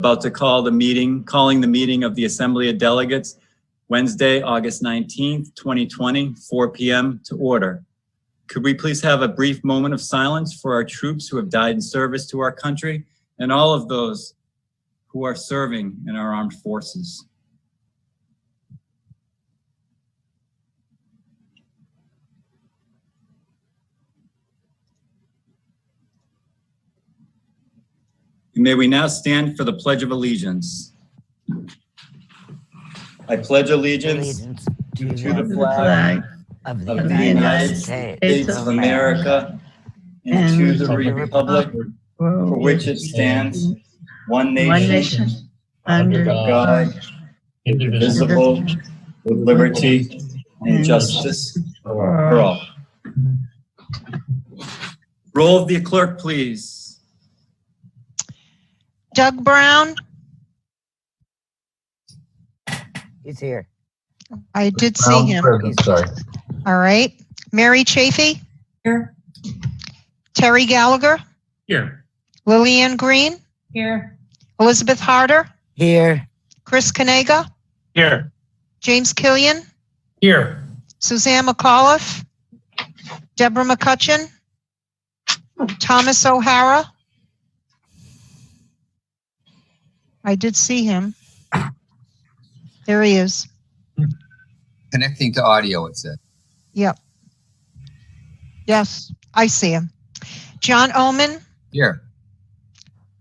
About to calling the meeting of the Assembly of Delegates, Wednesday, August 19th, 2020, 4 p.m. to order. Could we please have a brief moment of silence for our troops who have died in service to our country and all of those who are serving in our armed forces? May we now stand for the Pledge of Allegiance. I pledge allegiance to the flag of the United States of America and to the republic for which it stands, one nation, under God, indivisible, with liberty and justice for all. Roll of the clerk, please. Doug Brown. He's here. I did see him. Sorry. All right. Mary Chafee. Here. Terry Gallagher. Here. Lillian Green. Here. Elizabeth Harder. Here. Chris Kanega. Here. James Killian. Here. Suzanne McAuliffe. Deborah McCutcheon. Thomas O'Hara. I did see him. There he is. Connecting to audio, it said. Yep. Yes, I see him. John Oman. Here.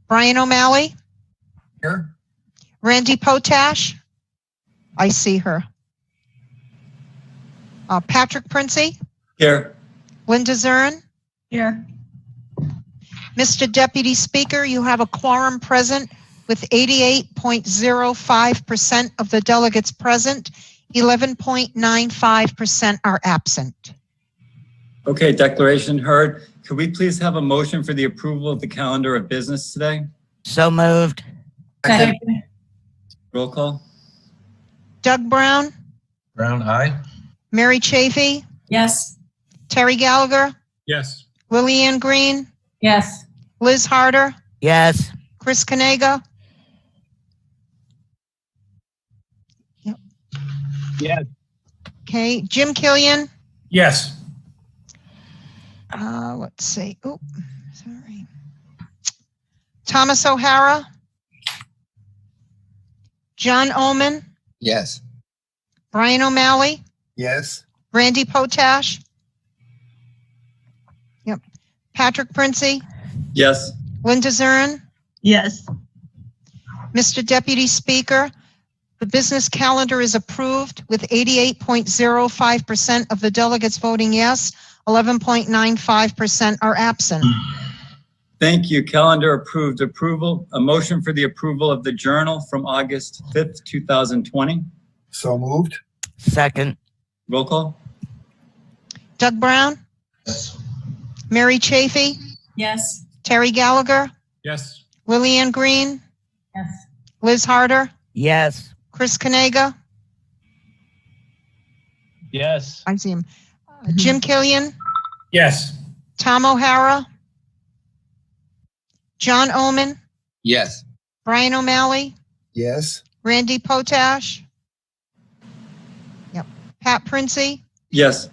Brian O'Malley. Here. Randy Potash. I see her. Patrick Princey. Here. Linda Zern. Here. Mr. Deputy Speaker, you have a quorum present with 88.05% of the delegates present. 11.95% are absent. Okay, declaration heard. Could we please have a motion for the approval of the calendar of business today? So moved. Second. Roll call. Doug Brown. Brown, aye. Mary Chafee. Yes. Terry Gallagher. Yes. Lillian Green. Yes. Liz Harder. Yes. Chris Kanega. Yes. Okay, Jim Killian. Yes. Let's see. Oh, sorry. Thomas O'Hara. John Oman. Yes. Brian O'Malley. Yes. Randy Potash. Yep. Patrick Princey. Yes. Linda Zern. Yes. Mr. Deputy Speaker, the business calendar is approved with 88.05% of the delegates voting yes, 11.95% are absent. Thank you. Calendar approved. A motion for the approval of the journal from August 5th, 2020. So moved. Second. Roll call. Doug Brown. Yes. Mary Chafee. Yes. Terry Gallagher. Yes. Lillian Green. Yes. Liz Harder. Yes. Chris Kanega. Yes. I see him. Jim Killian. Yes. Tom O'Hara. John Oman. Yes. Brian O'Malley. Yes. Randy Potash. Yep. Pat Princey. Yes.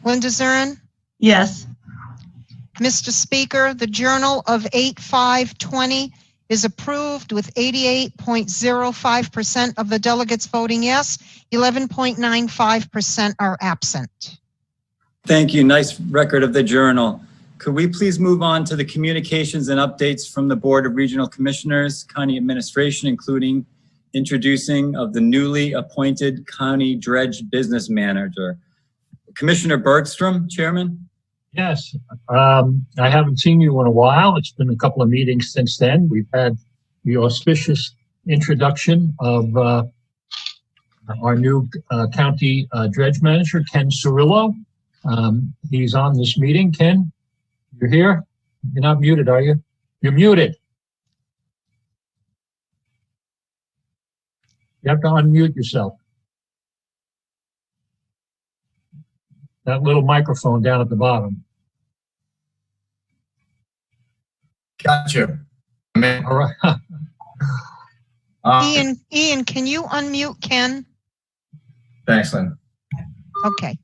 Linda Zern. Yes. Mr. Speaker, the Journal of 8/5/20 is approved with 88.05% of the delegates voting yes, 11.95% are absent. Thank you. Nice record of the journal. Could we please move on to the communications and updates from the Board of Regional Commissioners, County Administration, including introducing of the newly appointed County Dredge Business Manager. Commissioner Bergstrom, Chairman. Yes, I haven't seen you in a while. It's been a couple of meetings since then. We've had the auspicious introduction of our new county dredge manager, Ken Cirillo. He's on this meeting. Ken, you're here? You're not muted, are you? You're muted. You have to unmute yourself. That little microphone down at the bottom. Gotcha. All right. Ian, can you unmute Ken? Thanks, Lynn. Okay.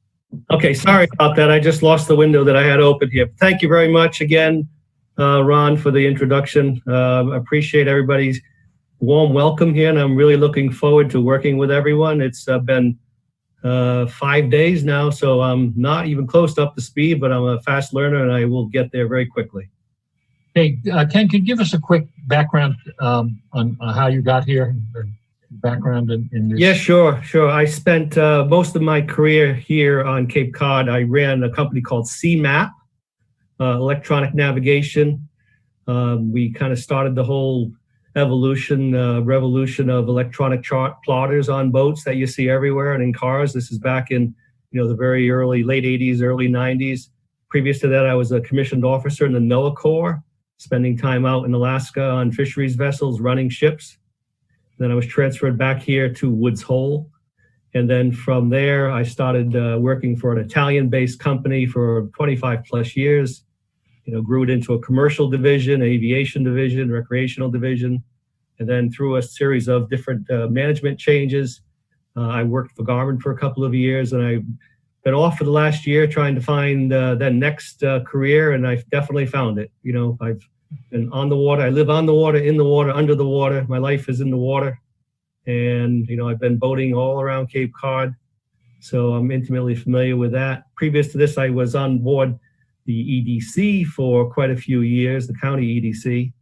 Okay, sorry about that. I just lost the window that I had open here. Thank you very much again, Ron, for the introduction. Appreciate everybody's warm welcome here, and I'm really looking forward to working with everyone. It's been 5 days now, so I'm not even close to up to speed, but I'm a fast learner, and I will get there very quickly. Hey, Ken, could you give us a quick background on how you got here? Background in this? Yeah, sure. I spent most of my career here on Cape Cod. I ran a company called CMAP, electronic navigation. We kind of started the whole revolution of electronic plotters on boats that you see everywhere and in cars. This is back in the very late 80s, early 90s. Previous to that, I was a commissioned officer in the NOAA Corps, spending time out in Alaska on fisheries vessels, running ships. Then I was transferred back here to Woods Hole. And then from there, I started working for an Italian-based company for 25 plus years. Grew it into a commercial division, aviation division, recreational division. And then through a series of different management changes, I worked for Garmin for a couple of years, and I've been off for the last year trying to find that next career, and I've definitely found it. I've been on the water. I live on the water, in the water, under the water. My life is in the water. And, I've been boating all around Cape Cod, so I'm intimately familiar with that. Previous to this, I was on board the EDC for quite a few years, the county EDC.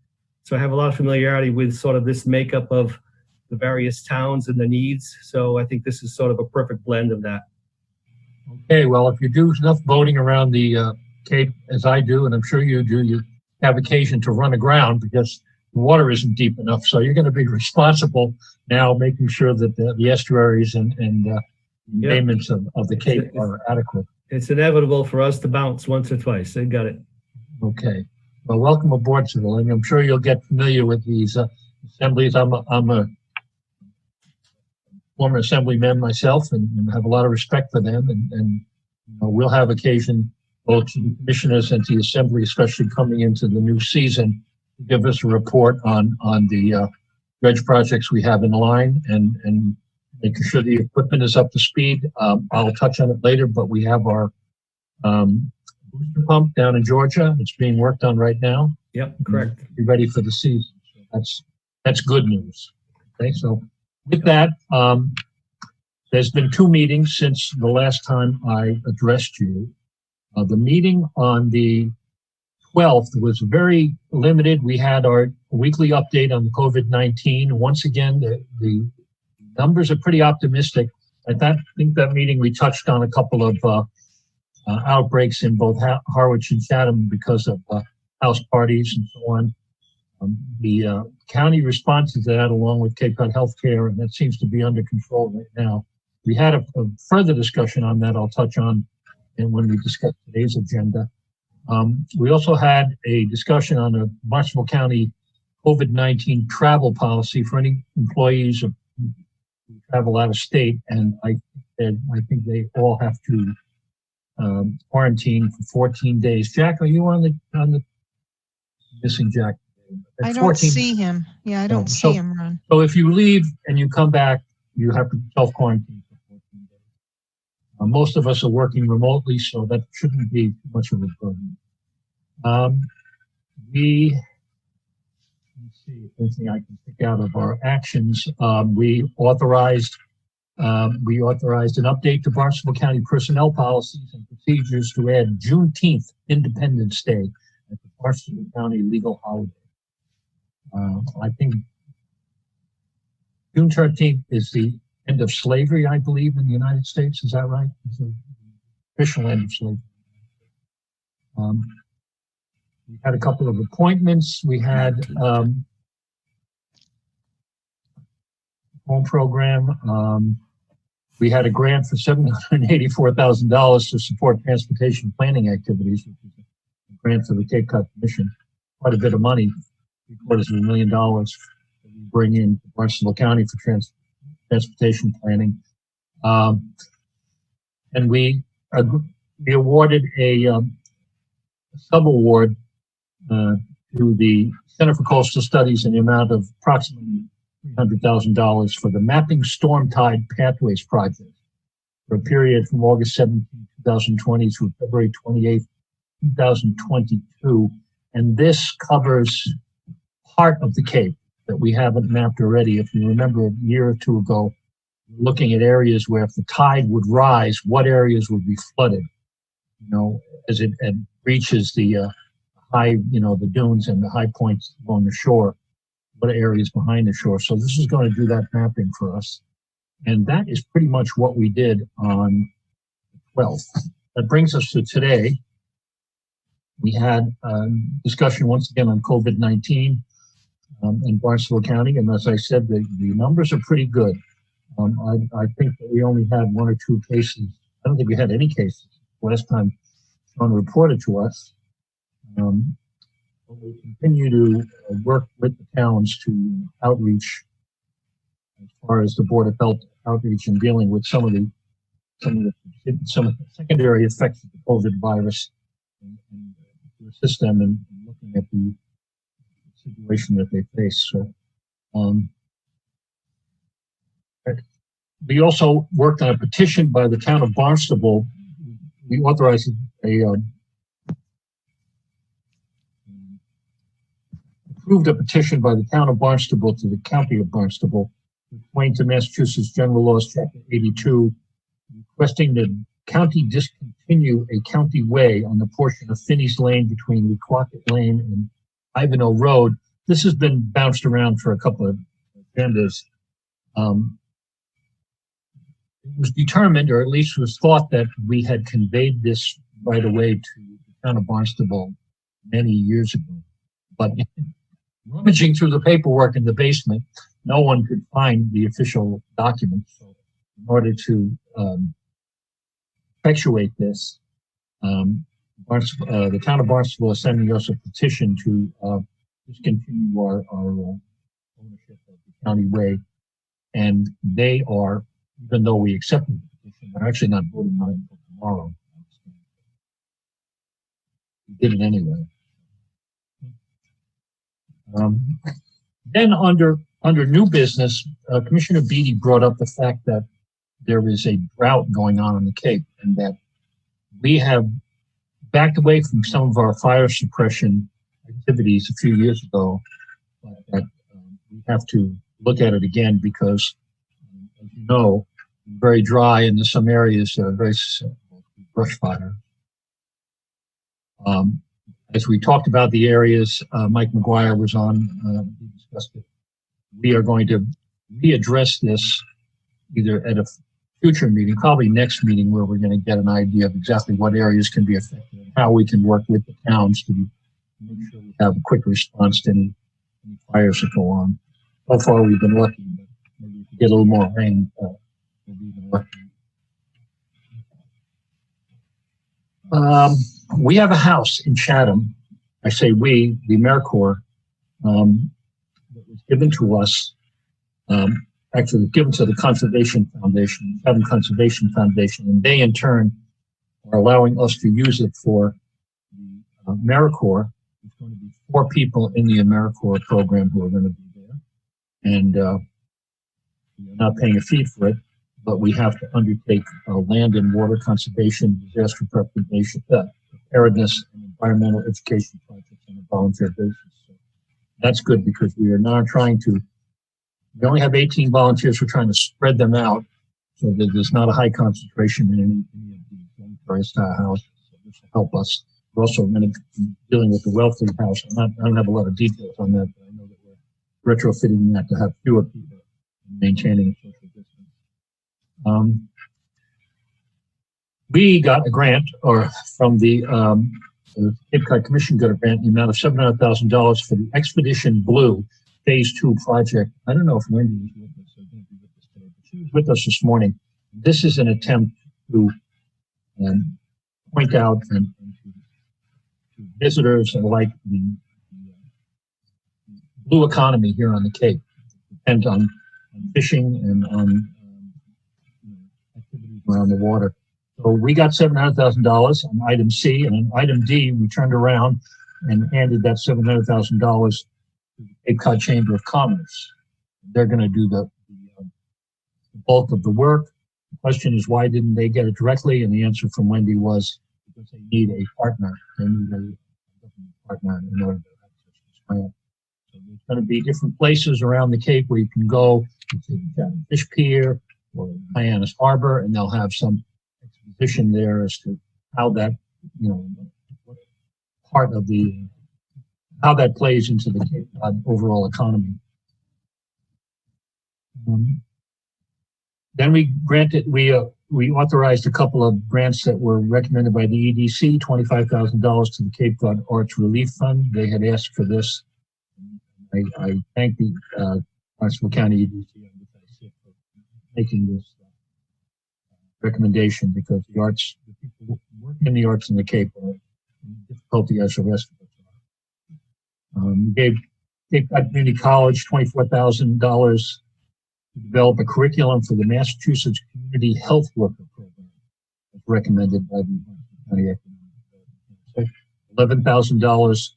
So I have a lot of familiarity with sort of this makeup of the various towns and the needs. So I think this is sort of a perfect blend of that. Okay, well, if you do enough boating around the Cape, as I do, and I'm sure you do, you have occasion to run aground because the water isn't deep enough. So you're going to be responsible now, making sure that the estuaries and payments of the Cape are adequate. It's inevitable for us to bounce once or twice. They got it. Okay. Well, welcome aboard, Sybil, and I'm sure you'll get familiar with these assemblies. I'm a former assemblyman myself, and have a lot of respect for them. And we'll have occasion, both to the commissioners and to the assembly, especially coming into the new season, to give us a report on the dredge projects we have in line and making sure the equipment is up to speed. I'll touch on it later, but we have our booster pump down in Georgia. It's being worked on right now. Yep, correct. Be ready for the season. So that's good news. Okay, so with that, there's been 2 meetings since the last time I addressed you. The meeting on the 12th was very limited. We had our weekly update on COVID-19. Once again, the numbers are pretty optimistic. I think that meeting we touched on a couple of outbreaks in both Harwich and Chatham because of house parties and so on. The county responses to that, along with Cape Cod Healthcare, and that seems to be under control right now. We had a further discussion on that I'll touch on and when we discuss today's agenda. We also had a discussion on a Barnstable County COVID-19 travel policy for any employees who travel out of state, and I think they all have to quarantine for 14 days. Jack, are you on the missing Jack? I don't see him. Yeah, I don't see him, Ron. So if you leave and you come back, you have to self-quarantine for 14 days. Most of us are working remotely, so that shouldn't be too much of a burden. Let's see if anything I can pick out of our actions. We authorized an update to Barnstable County personnel policies and procedures to add Juneteenth Independence Day as the Barnstable County legal holiday. I think June 13th is the end of slavery, I believe, in the United States. Is that right? It's the official end of slavery. We had a couple of appointments. We had home program. We had a grant for $784,000 to support transportation planning activities, which is a grant for the Cape Cod Commission. Quite a bit of money, $750,000 that we bring in to Barnstable County for transportation planning. And we awarded a sub-award to the Center for Coastal Studies in the amount of approximately $300,000 for the Mapping Storm Tide Pathways Project for a period from August 17, 2020 through February 28, 2022. And this covers part of the Cape that we haven't mapped already. If you remember a year or two ago, looking at areas where if the tide would rise, what areas would be flooded, as it reaches the high, the dunes and the high points along the shore, what areas behind the shore. So this is going to do that mapping for us. And that is pretty much what we did on the 12th. That brings us to today. We had discussion once again on COVID-19 in Barnstable County. And as I said, the numbers are pretty good. I think that we only had 1 or 2 cases. I don't think we had any cases last time Sean reported to us. We continue to work with the towns to outreach as far as the Board of Health outreach and dealing with some of the secondary effects of the COVID virus and to assist them in looking at the situation that they face. So, we also worked on a petition by the town of Barnstable. We authorized approved a petition by the town of Barnstable to the county of Barnstable, according to Massachusetts General Laws, Chapter 82, requesting the county discontinue a county way on the portion of Finney's Lane between Wequacket Lane and Ivanhoe Road. This has been bounced around for a couple of agendas. It was determined, or at least was thought, that we had conveyed this right away to the town of Barnstable many years ago. But rummaging through the paperwork in the basement, no one could find the official document. So in order to effectuate this, the town of Barnstable is sending us a petition to discontinue our ownership of the county way. And they are, even though we accepted the petition, they're actually not voting on it until tomorrow. We did it anyway. Then under new business, Commissioner Beatty brought up the fact that there is a drought going on the Cape, and that we have backed away from some of our fire suppression activities a few years ago, but that we have to look at it again because, as you know, very dry, and there's some areas that are very susceptible to brush fire. As we talked about the areas, Mike McGuire was on, we discussed it. We are going to readdress this either at a future meeting, probably next meeting, where we're going to get an idea of exactly what areas can be affected and how we can work with the towns to make sure we have a quick response to any fires that go on. So far, we've been lucky, but maybe if we get a little more rain, we'll be even lucky. We have a house in Chatham. I say we, the AmeriCorps, that was given to us, actually given to the Conservation Foundation, Chatham Conservation Foundation, and they in turn are allowing us to use it for the AmeriCorps. There's going to be 4 people in the AmeriCorps program who are going to be there. And we're not paying a fee for it, but we have to undertake land and water conservation, disaster preparedness, and environmental education projects on a volunteer basis. So that's good because we are now trying to, we only have 18 volunteers. We're trying to spread them out so that there's not a high concentration in any of these very houses. So this will help us. We're also going to be dealing with the Wellesley House. I don't have a lot of details on that, but I know that we're retrofitting that to have fewer people maintaining a social distance. We got a grant, or from the Cape Cod Commission got a grant in the amount of $700,000 for the Expedition Blue Phase 2 project. I don't know if Wendy was with us. I think she was with us today, but she was with us this morning. This is an attempt to point out and to visitors like the blue economy here on the Cape. Depends on fishing and on activities around the water. So we got $700,000 on item C, and on item D, we turned around and handed that $700,000 to the Cape Cod Chamber of Commerce. They're going to do the bulk of the work. The question is, why didn't they get it directly? And the answer from Wendy was because they need a partner. They need a partner in order to access this grant. So there's going to be different places around the Cape where you can go to Fish Pier or Hyannis Harbor, and they'll have some exposition there as to how that, what part of how that plays into the Cape Cod overall economy. Then we authorized a couple of grants that were recommended by the EDC, $25,000 to the Cape Cod Arts Relief Fund. They had asked for this. I thank the Barnstable County EDC for making this recommendation, because the people working in the arts in the Cape are in difficulty as the rest of us are. We gave Cape Cod Community College $24,000 to develop a curriculum for the Massachusetts Community Health Worker Program, as recommended by the County Economic Development. $11,000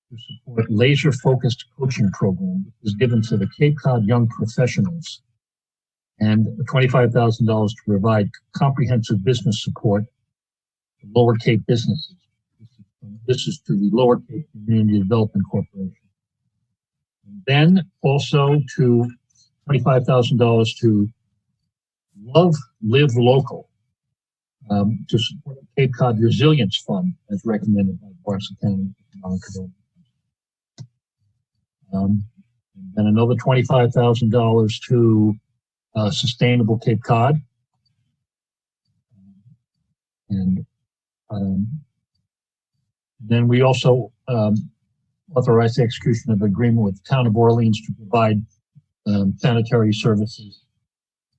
to support laser-focused coaching program, which is given to the Cape Cod Young Professionals, and $25,000 to provide comprehensive business support to Lower Cape businesses. This is to the Lower Cape Community Development Corporation. And then also to $25,000 to Live Local, to support the Cape Cod Resilience Fund, as recommended by Barnstable County Economic Development. And another $25,000 to Sustainable Cape Cod. And then we also authorized the execution of an agreement with the town of Orleans to provide sanitary services,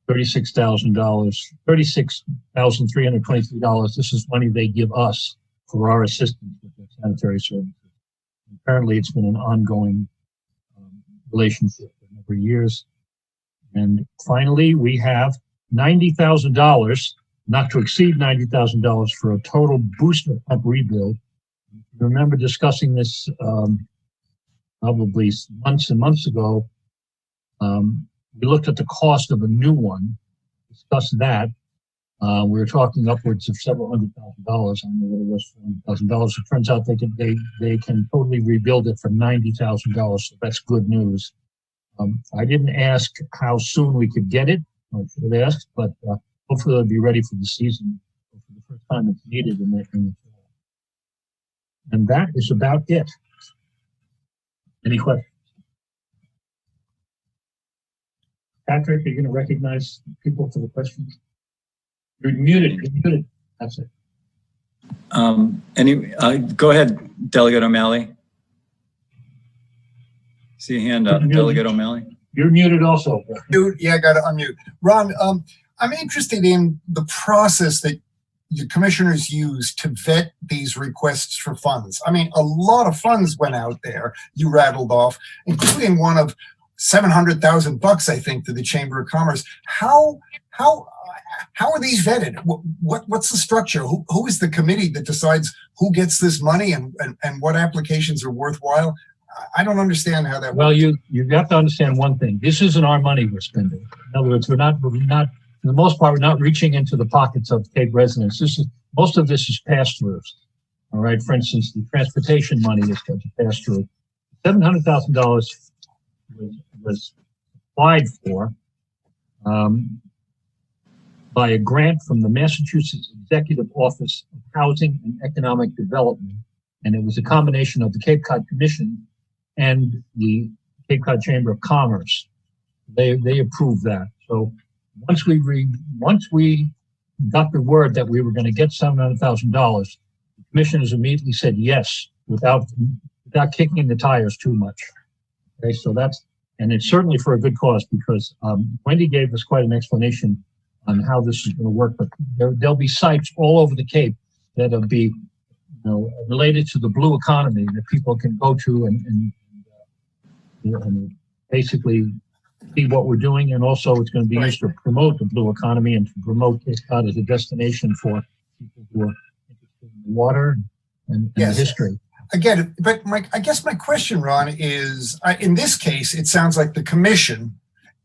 $36,323. This is money they give us for our assistance with the sanitary services. Apparently, it's been an ongoing relationship for a number of years. And finally, we have $90,000, not to exceed $90,000, for a total booster pump rebuild. I remember discussing this probably months and months ago. We looked at the cost of a new one, discussed that. We were talking upwards of several $100,000. I don't know what it was, $400,000. It turns out they can totally rebuild it for $90,000. So that's good news. I didn't ask how soon we could get it. I should have asked, but hopefully it'll be ready for the season for the first time it's needed in the fall. And that is about it. Any questions? Patrick, are you going to recognize people for the questions? You're muted. You're muted. That's it. Go ahead, Delegate O'Malley. See a hand up, Delegate O'Malley. You're muted also. Yeah, I got to unmute. Ron, I'm interested in the process that your commissioners use to vet these requests for funds. I mean, a lot of funds went out there, you rattled off, including one of $700,000, I think, to the Chamber of Commerce. How are these vetted? What's the structure? Who is the committee that decides who gets this money and what applications are worthwhile? I don't understand how that works. Well, you have to understand one thing. This isn't our money we're spending. In other words, we're not, for the most part, we're not reaching into the pockets of Cape residents. Most of this is pass-throughs. All right. For instance, the transportation money is pass-through. $700,000 was applied for by a grant from the Massachusetts Executive Office of Housing and Economic Development, and it was a combination of the Cape Cod Commission and the Cape Cod Chamber of Commerce. They approved that. So once we got the word that we were going to get $700,000, the commissioners immediately said yes, without kicking the tires too much. Okay, so and it's certainly for a good cause, because Wendy gave us quite an explanation on how this is going to work. But there'll be sites all over the Cape that'll be, related to the blue economy that people can go to and basically see what we're doing. And also it's going to be used to promote the blue economy and to promote Cape Cod as a destination for people who are interested in the water and the history. again, but I guess my question, Ron, is in this case, it sounds like the commission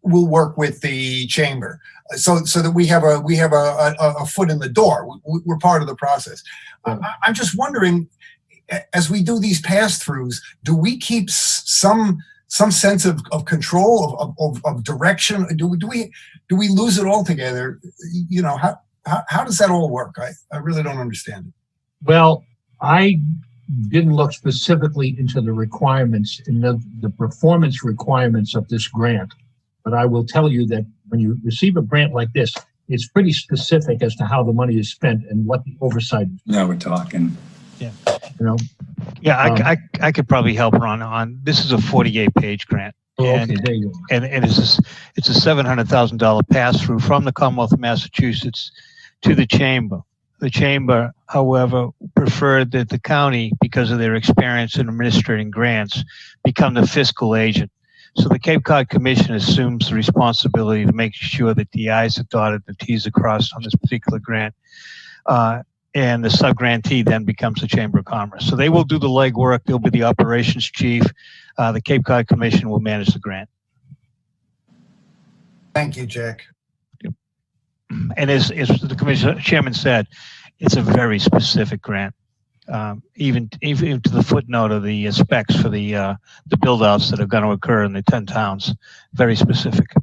will work with the chamber, so that we have a foot in the door. We're part of the process. I'm just wondering, as we do these pass-throughs, do we keep some sense of control, of direction? Do we lose it altogether? You know, how does that all work? I really don't understand it. Well, I didn't look specifically into the requirements, in the performance requirements of this grant. But I will tell you that when you receive a grant like this, it's pretty specific as to how the money is spent and what the oversight is. Now we're talking. You know? Yeah, I could probably help Ron on. This is a 48-page grant. Okay, there you go. And it's a $700,000 pass-through from the Commonwealth of Massachusetts to the chamber. The chamber, however, preferred that the county, because of their experience in administering grants, become the fiscal agent. So the Cape Cod Commission assumes the responsibility to make sure that the I's are dotted, the T's are crossed on this particular grant. And the sub-grantee then becomes the Chamber of Commerce. So they will do the legwork. They'll be the operations chief. The Cape Cod Commission will manage the grant. Thank you, Jack. And as the chairman said, it's a very specific grant. Even to the footnote of the specs for the build-outs that are going to occur in the 10 towns. Very specific.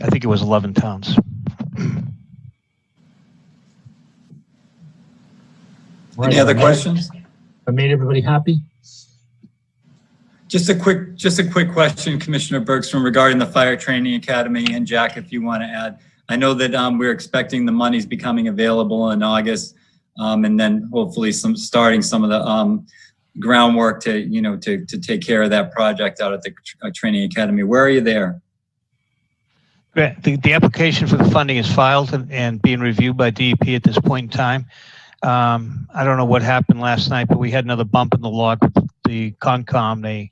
I think it was 11 towns. Any other questions? I made everybody happy? Just a quick question, Commissioner Bergstrom, regarding the Fire Training Academy, and Jack, if you want to add. I know that we're expecting the monies becoming available in August, and then hopefully starting some of the groundwork to take care of that project out at the Training Academy. Where are you there? The application for the funding is filed and being reviewed by DEP at this point in time. I don't know what happened last night, but we had another bump in the log with the Concom.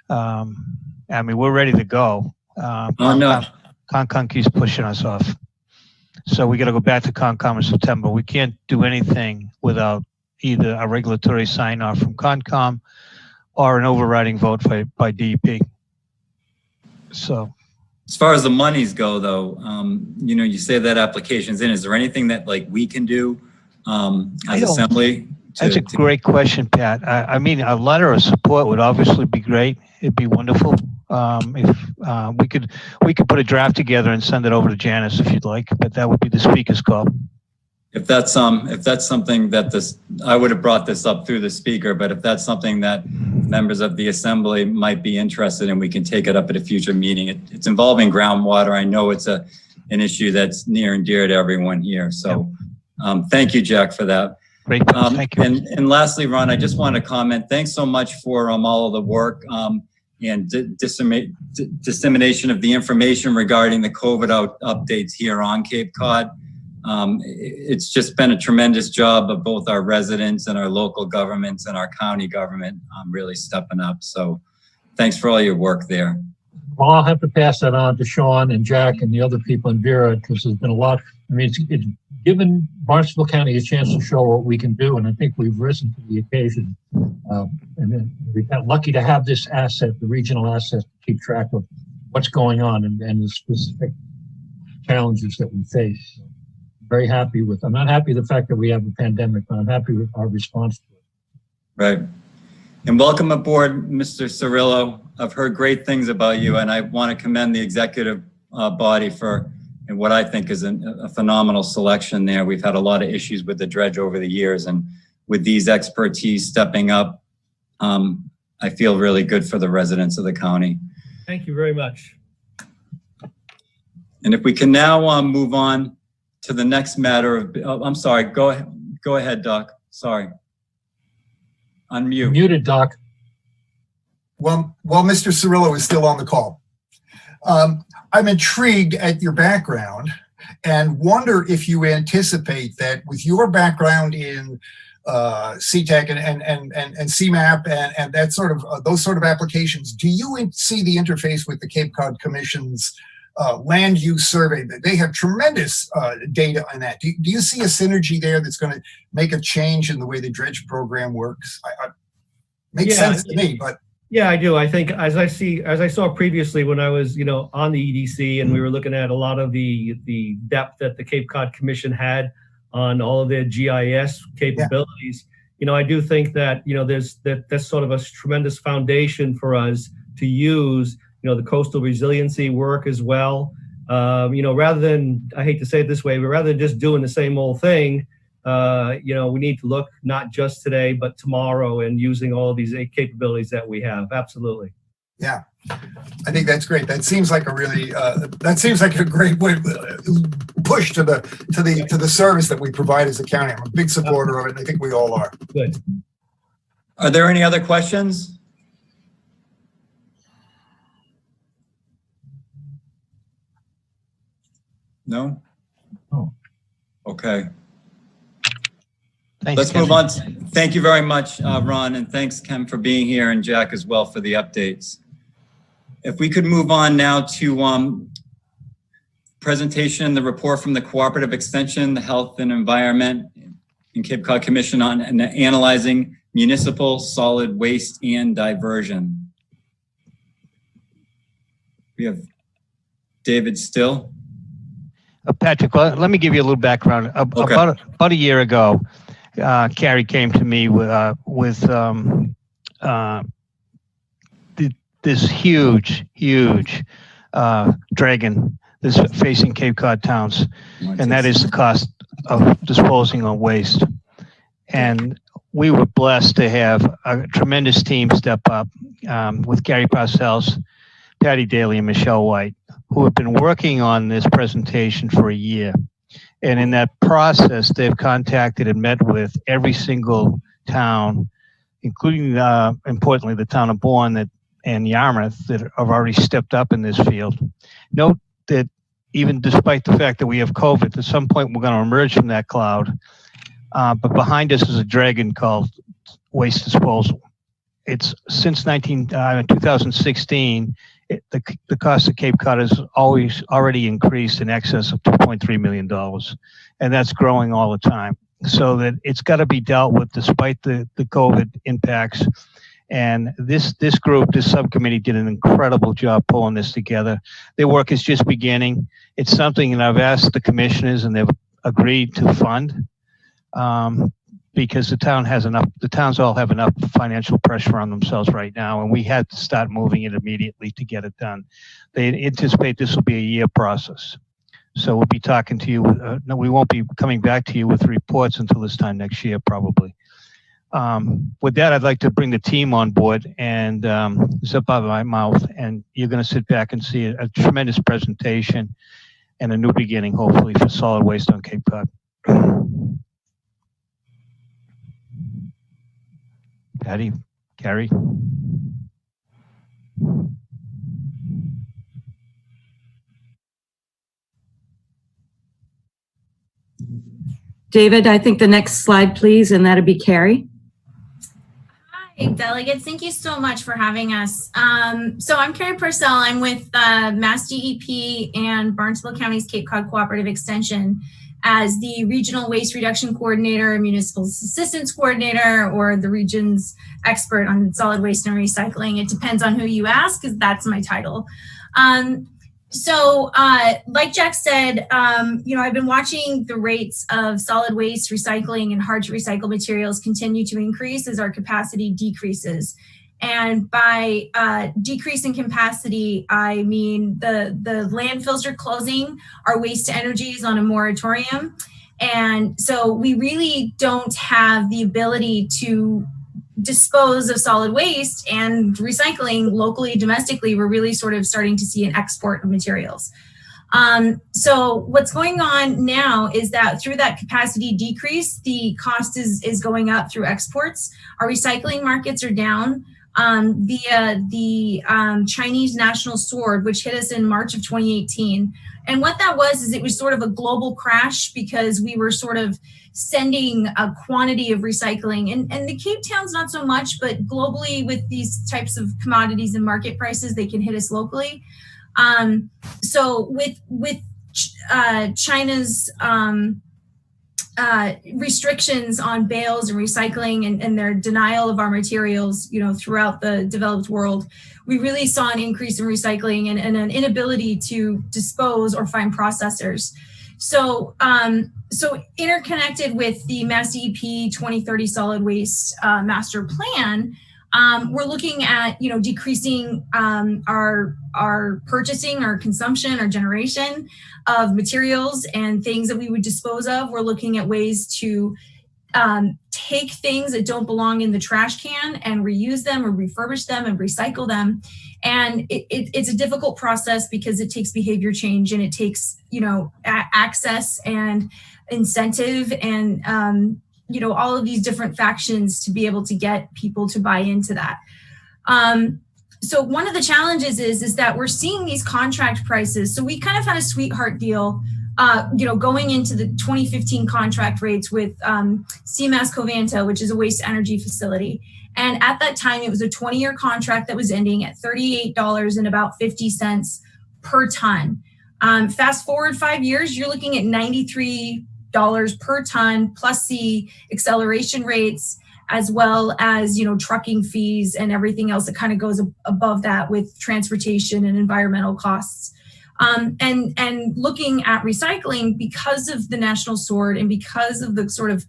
We're ready to go. Oh, no. Concom keeps pushing us off. So we got to go back to Concom in September. We can't do anything without either a regulatory sign off from Concom or an overriding vote by DEP. So, as far as the monies go, though, you say that application's in. Is there anything that we can do as Assembly? That's a great question, Pat. I mean, a letter of support would obviously be great. It'd be wonderful if we could put a draft together and send it over to Janice if you'd like. But that would be the speaker's call. If that's something that I would have brought this up through the speaker, but if that's something that members of the Assembly might be interested in, we can take it up at a future meeting. It's involving groundwater. I know it's an issue that's near and dear to everyone here. So thank you, Jack, for that. Great. Thank you. And lastly, Ron, I just want to comment. Thanks so much for all of the work and dissemination of the information regarding the COVID updates here on Cape Cod. It's just been a tremendous job of both our residents and our local governments and our county government really stepping up. So thanks for all your work there. Well, I'll have to pass that on to Sean and Jack and the other people in Vera, because there's been a lot. I mean, it's given Barnstable County a chance to show what we can do, and I think we've risen to the occasion. And then we've got lucky to have this asset, the regional asset, to keep track of what's going on and the specific challenges that we face. So, very happy with. I'm not happy with the fact that we have a pandemic, but I'm happy with our response to it. Right. And welcome aboard, Mr. Cirillo. I've heard great things about you, and I want to commend the executive body for what I think is a phenomenal selection there. We've had a lot of issues with the dredge over the years, and with these expertise stepping up, I feel really good for the residents of the county. Thank you very much. And if we can now move on to the next matter of, I'm sorry, go ahead, Doc. Sorry. Unmute. Muted, Doc. Well, Mr. Cirillo is still on the call. I'm intrigued at your background and wonder if you anticipate that with your background in CTEC and CMAP and that sort of those sort of applications, do you see the interface with the Cape Cod Commission's land use survey. They have tremendous data on that. Do you see a synergy there that's going to make a change in the way the dredge program works? Makes sense to me, but. Yeah, I do. I think as I saw previously when I was, on the EDC and we were looking at a lot of the depth that the Cape Cod Commission had on all of their GIS capabilities, I do think that, that's sort of a tremendous foundation for us to use, the coastal resiliency work as well. Rather than, I hate to say it this way, but rather than just doing the same old thing, we need to look not just today, but tomorrow and using all of these capabilities that we have. Absolutely. Yeah, I think that's great. That seems like a really, great way push to the service that we provide as a county. I'm a big supporter of it, and I think we all are. Good. Are there any other questions? No? Oh. Okay. Thanks, Let's Kevin. move on. Thank you very much, Ron, and thanks, Ken, for being here, and Jack as well for the updates. If we could move on now to presentation, the report from the Cooperative Extension, the Health and Environment and Cape Cod Commission on analyzing municipal solid waste and diversion. We have David Still. Patrick, let me give you a little background. Okay. About a year ago, Carrie came to me with this huge dragon that's facing Cape Cod towns, and that is the cost of disposing of waste. And we were blessed to have a tremendous team step up with Gary Parcells, Patty Daly, and Michelle White, who have been working on this presentation for a year. And in that process, they've contacted and met with every single town, including, importantly, the town of Bourne and Yarmouth that have already stepped up in this field. Note that even despite the fact that we have COVID, at some point we're going to emerge from that cloud. But behind us is a dragon called waste disposal. It's since 2016, the cost of Cape Cod has already increased in excess of $2.3 million, and that's growing all the time. So that it's got to be dealt with despite the COVID impacts. And this subcommittee did an incredible job pulling this together. Their work is just beginning. It's something that I've asked the commissioners, and they've agreed to fund. Because the towns all have enough financial pressure on themselves right now, and we had to start moving it immediately to get it done. They anticipate this will be a year process. So we'll be talking to you, no, we won't be coming back to you with reports until this time next year, probably. With that, I'd like to bring the team on board and zip out of my mouth, and you're gonna sit back and see a tremendous presentation and a new beginning, hopefully, for solid waste on Cape Cod. Patty, Carrie. David, I think the next slide, please, and that'd be Carrie. Hi, delegates. Thank you so much for having us. So I'm Carrie Purcell. I'm with Mass DEP and Barnstable County's Cape Cod Cooperative Extension as the Regional Waste Reduction Coordinator, Municipal Assistance Coordinator, or the region's expert on solid waste and recycling. It depends on who you ask, because that's my title. Like Jack said, I've been watching the rates of solid waste recycling and hard to recycle materials continue to increase as our capacity decreases. And by decreasing capacity, I mean the landfills are closing, our waste to energy is on a moratorium. And so we really don't have the ability to dispose of solid waste and recycling locally, domestically. We're really sort of starting to see an export of materials. So what's going on now is that through that capacity decrease, the cost is going up through exports. Our recycling markets are down via the Chinese national sword, which hit us in March of 2018. And what that was is it was sort of a global crash because we were sort of sending a quantity of recycling. And the Cape Towns, not so much, but globally with these types of commodities and market prices, they can hit us locally. So with China's restrictions on bales and recycling and their denial of our materials, throughout the developed world, we really saw an increase in recycling and an inability to dispose or find processors. So, so interconnected with the Mass DEP 2030 solid waste master plan, we're looking at, decreasing our purchasing, our consumption, our generation of materials and things that we would dispose of. We're looking at ways to take things that don't belong in the trash can and reuse them or refurbish them and recycle them. And it's a difficult process because it takes behavior change and it takes, access and incentive and, all of these different factions to be able to get people to buy into that. So one of the challenges is that we're seeing these contract prices. So we kind of had a sweetheart deal, going into the 2015 contract rates with CMAS Covanta, which is a waste energy facility. And at that time, it was a 20-year contract that was ending at $38.50 per ton. Fast forward 5 years, you're looking at $93 per ton plus the acceleration rates, as well as, trucking fees and everything else that kind of goes above that with transportation and environmental costs. And looking at recycling, because of the national sword and because of the sort of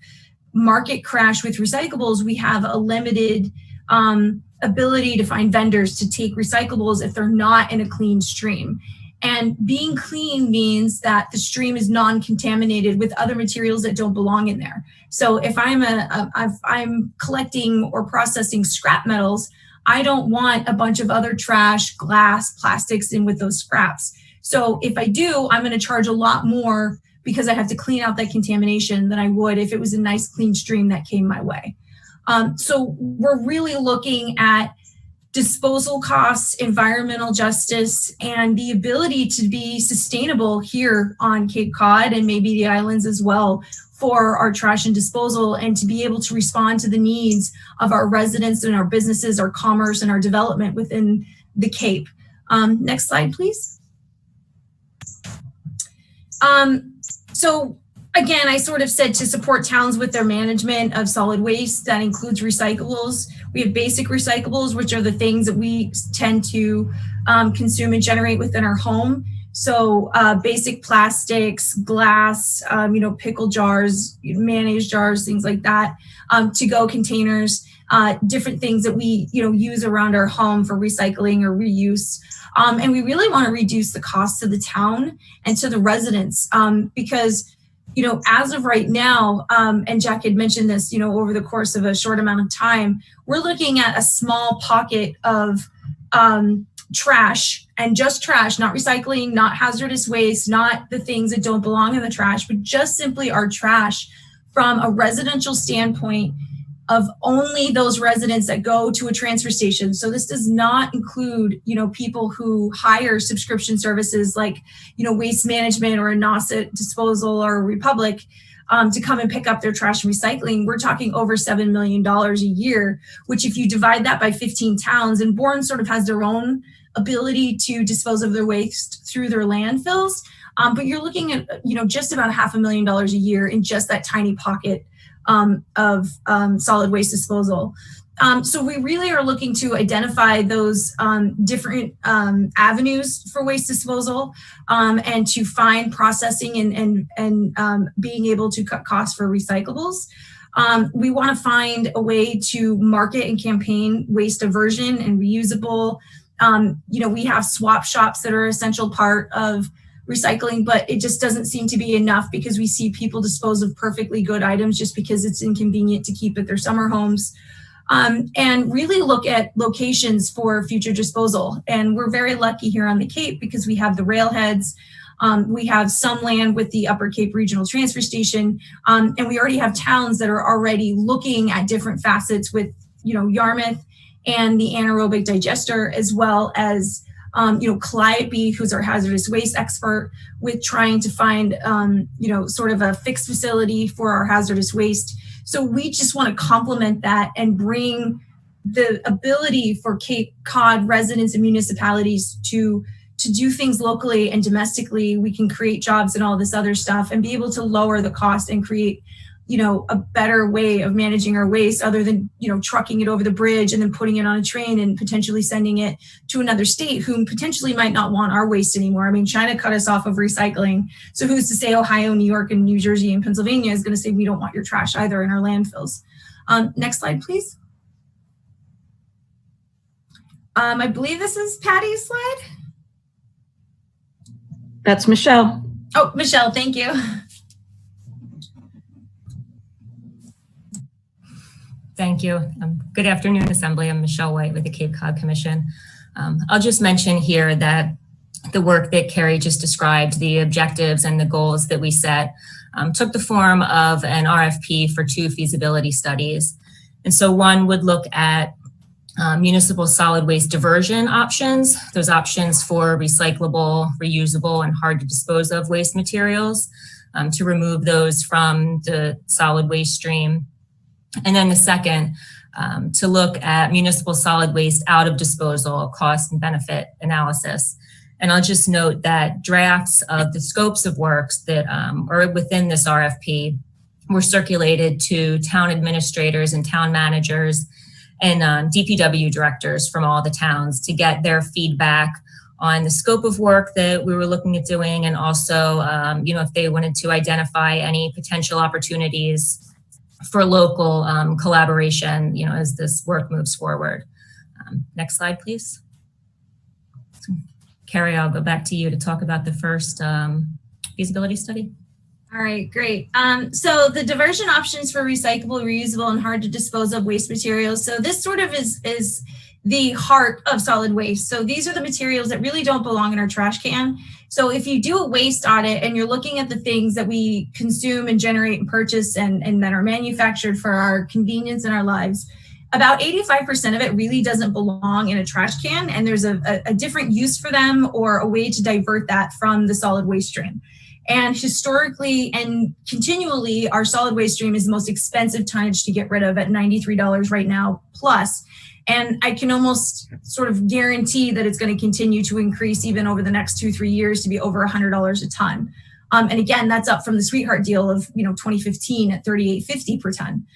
market crash with recyclables, we have a limited ability to find vendors to take recyclables if they're not in a clean stream. And being clean means that the stream is non-contaminated with other materials that don't belong in there. So if I'm collecting or processing scrap metals, I don't want a bunch of other trash, glass, plastics in with those scraps. So if I do, I'm going to charge a lot more because I have to clean out that contamination than I would if it was a nice clean stream that came my way. So we're really looking at disposal costs, environmental justice, and the ability to be sustainable here on Cape Cod and maybe the islands as well for our trash and disposal, and to be able to respond to the needs of our residents and our businesses, our commerce, and our development within the Cape. Next slide, please. So again, I sort of said to support towns with their management of solid waste. That includes recyclables. We have basic recyclables, which are the things that we tend to consume and generate within our home. So basic plastics, glass, pickle jars, mayonnaise jars, things like that, to-go containers, different things that we use around our home for recycling or reuse. And we really want to reduce the cost to the town and to the residents because as of right now, and Jack had mentioned this, over the course of a short amount of time, we're looking at a small pocket of trash, and just trash, not recycling, not hazardous waste, not the things that don't belong in the trash, but just simply our trash from a residential standpoint of only those residents that go to a transfer station. So this does not include, people who hire subscription services like, Waste Management or a NASA Disposal or Republic to come and pick up their trash and recycling. We're talking over $7 million a year, which if you divide that by 15 towns, and Bourne sort of has their own ability to dispose of their waste through their landfills, but you're looking at, just about $500,000 a year in just that tiny pocket of solid waste disposal. So we really are looking to identify those different avenues for waste disposal and to find processing and being able to cut costs for recyclables. We want to find a way to market and campaign waste aversion and reusable. We have swap shops that are an essential part of recycling, but it just doesn't seem to be enough because we see people dispose of perfectly good items just because it's inconvenient to keep at their summer homes. And really look at locations for future disposal. And we're very lucky here on the Cape because we have the railheads. We have some land with the Upper Cape Regional Transfer Station. And we already have towns that are already looking at different facets with, Yarmouth and the anaerobic digester, as well as Calliope, who's our hazardous waste expert, with trying to find, sort of a fixed facility for our hazardous waste. So we just want to complement that and bring the ability for Cape Cod residents and municipalities to to do things locally and domestically, we can create jobs and all this other stuff and be able to lower the cost and create, a better way of managing our waste other than, trucking it over the bridge and then putting it on a train and potentially sending it to another state who potentially might not want our waste anymore. I mean, China cut us off of recycling. So who's to say Ohio, New York, and New Jersey and Pennsylvania is going to say we don't want your trash either in our landfills? Next slide, please. I believe this is Patty's slide. That's Michelle. Oh, Michelle, thank you. Thank you. Good afternoon, Assembly. I'm Michelle White with the Cape Cod Commission. I'll just mention here that the work that Carrie just described, the objectives and the goals that we set, took the form of an RFP for 2 feasibility studies. And so one would look at municipal solid waste diversion options, those options for recyclable, reusable, and hard to dispose of waste materials, to remove those from the solid waste stream. And then the second, to look at municipal solid waste out of disposal, cost and benefit analysis. And I'll just note that drafts of the scopes of works that are within this RFP were circulated to town administrators and town managers and DPW directors from all the towns to get their feedback on the scope of work that we were looking at doing, and also, if they wanted to identify any potential opportunities for local collaboration, as this work moves forward. Next slide, please. Carrie, I'll go back to you to talk about the first feasibility study. All right, great. So the diversion options for recyclable, reusable, and hard to dispose of waste materials. So this sort of is the heart of solid waste. So these are the materials that really don't belong in our trash can. So if you do a waste audit and you're looking at the things that we consume and generate and purchase and that are manufactured for our convenience in our lives, about 85% of it really doesn't belong in a trash can, and there's a different use for them or a way to divert that from the solid waste stream. And historically and continually, our solid waste stream is the most expensive tonnage to get rid of at $93 right now plus. And I can almost sort of guarantee that it's going to continue to increase even over the next 2-3 years to be over $100 a ton. And again, that's up from the Sweetheart deal of 2015 at $38.50 per ton.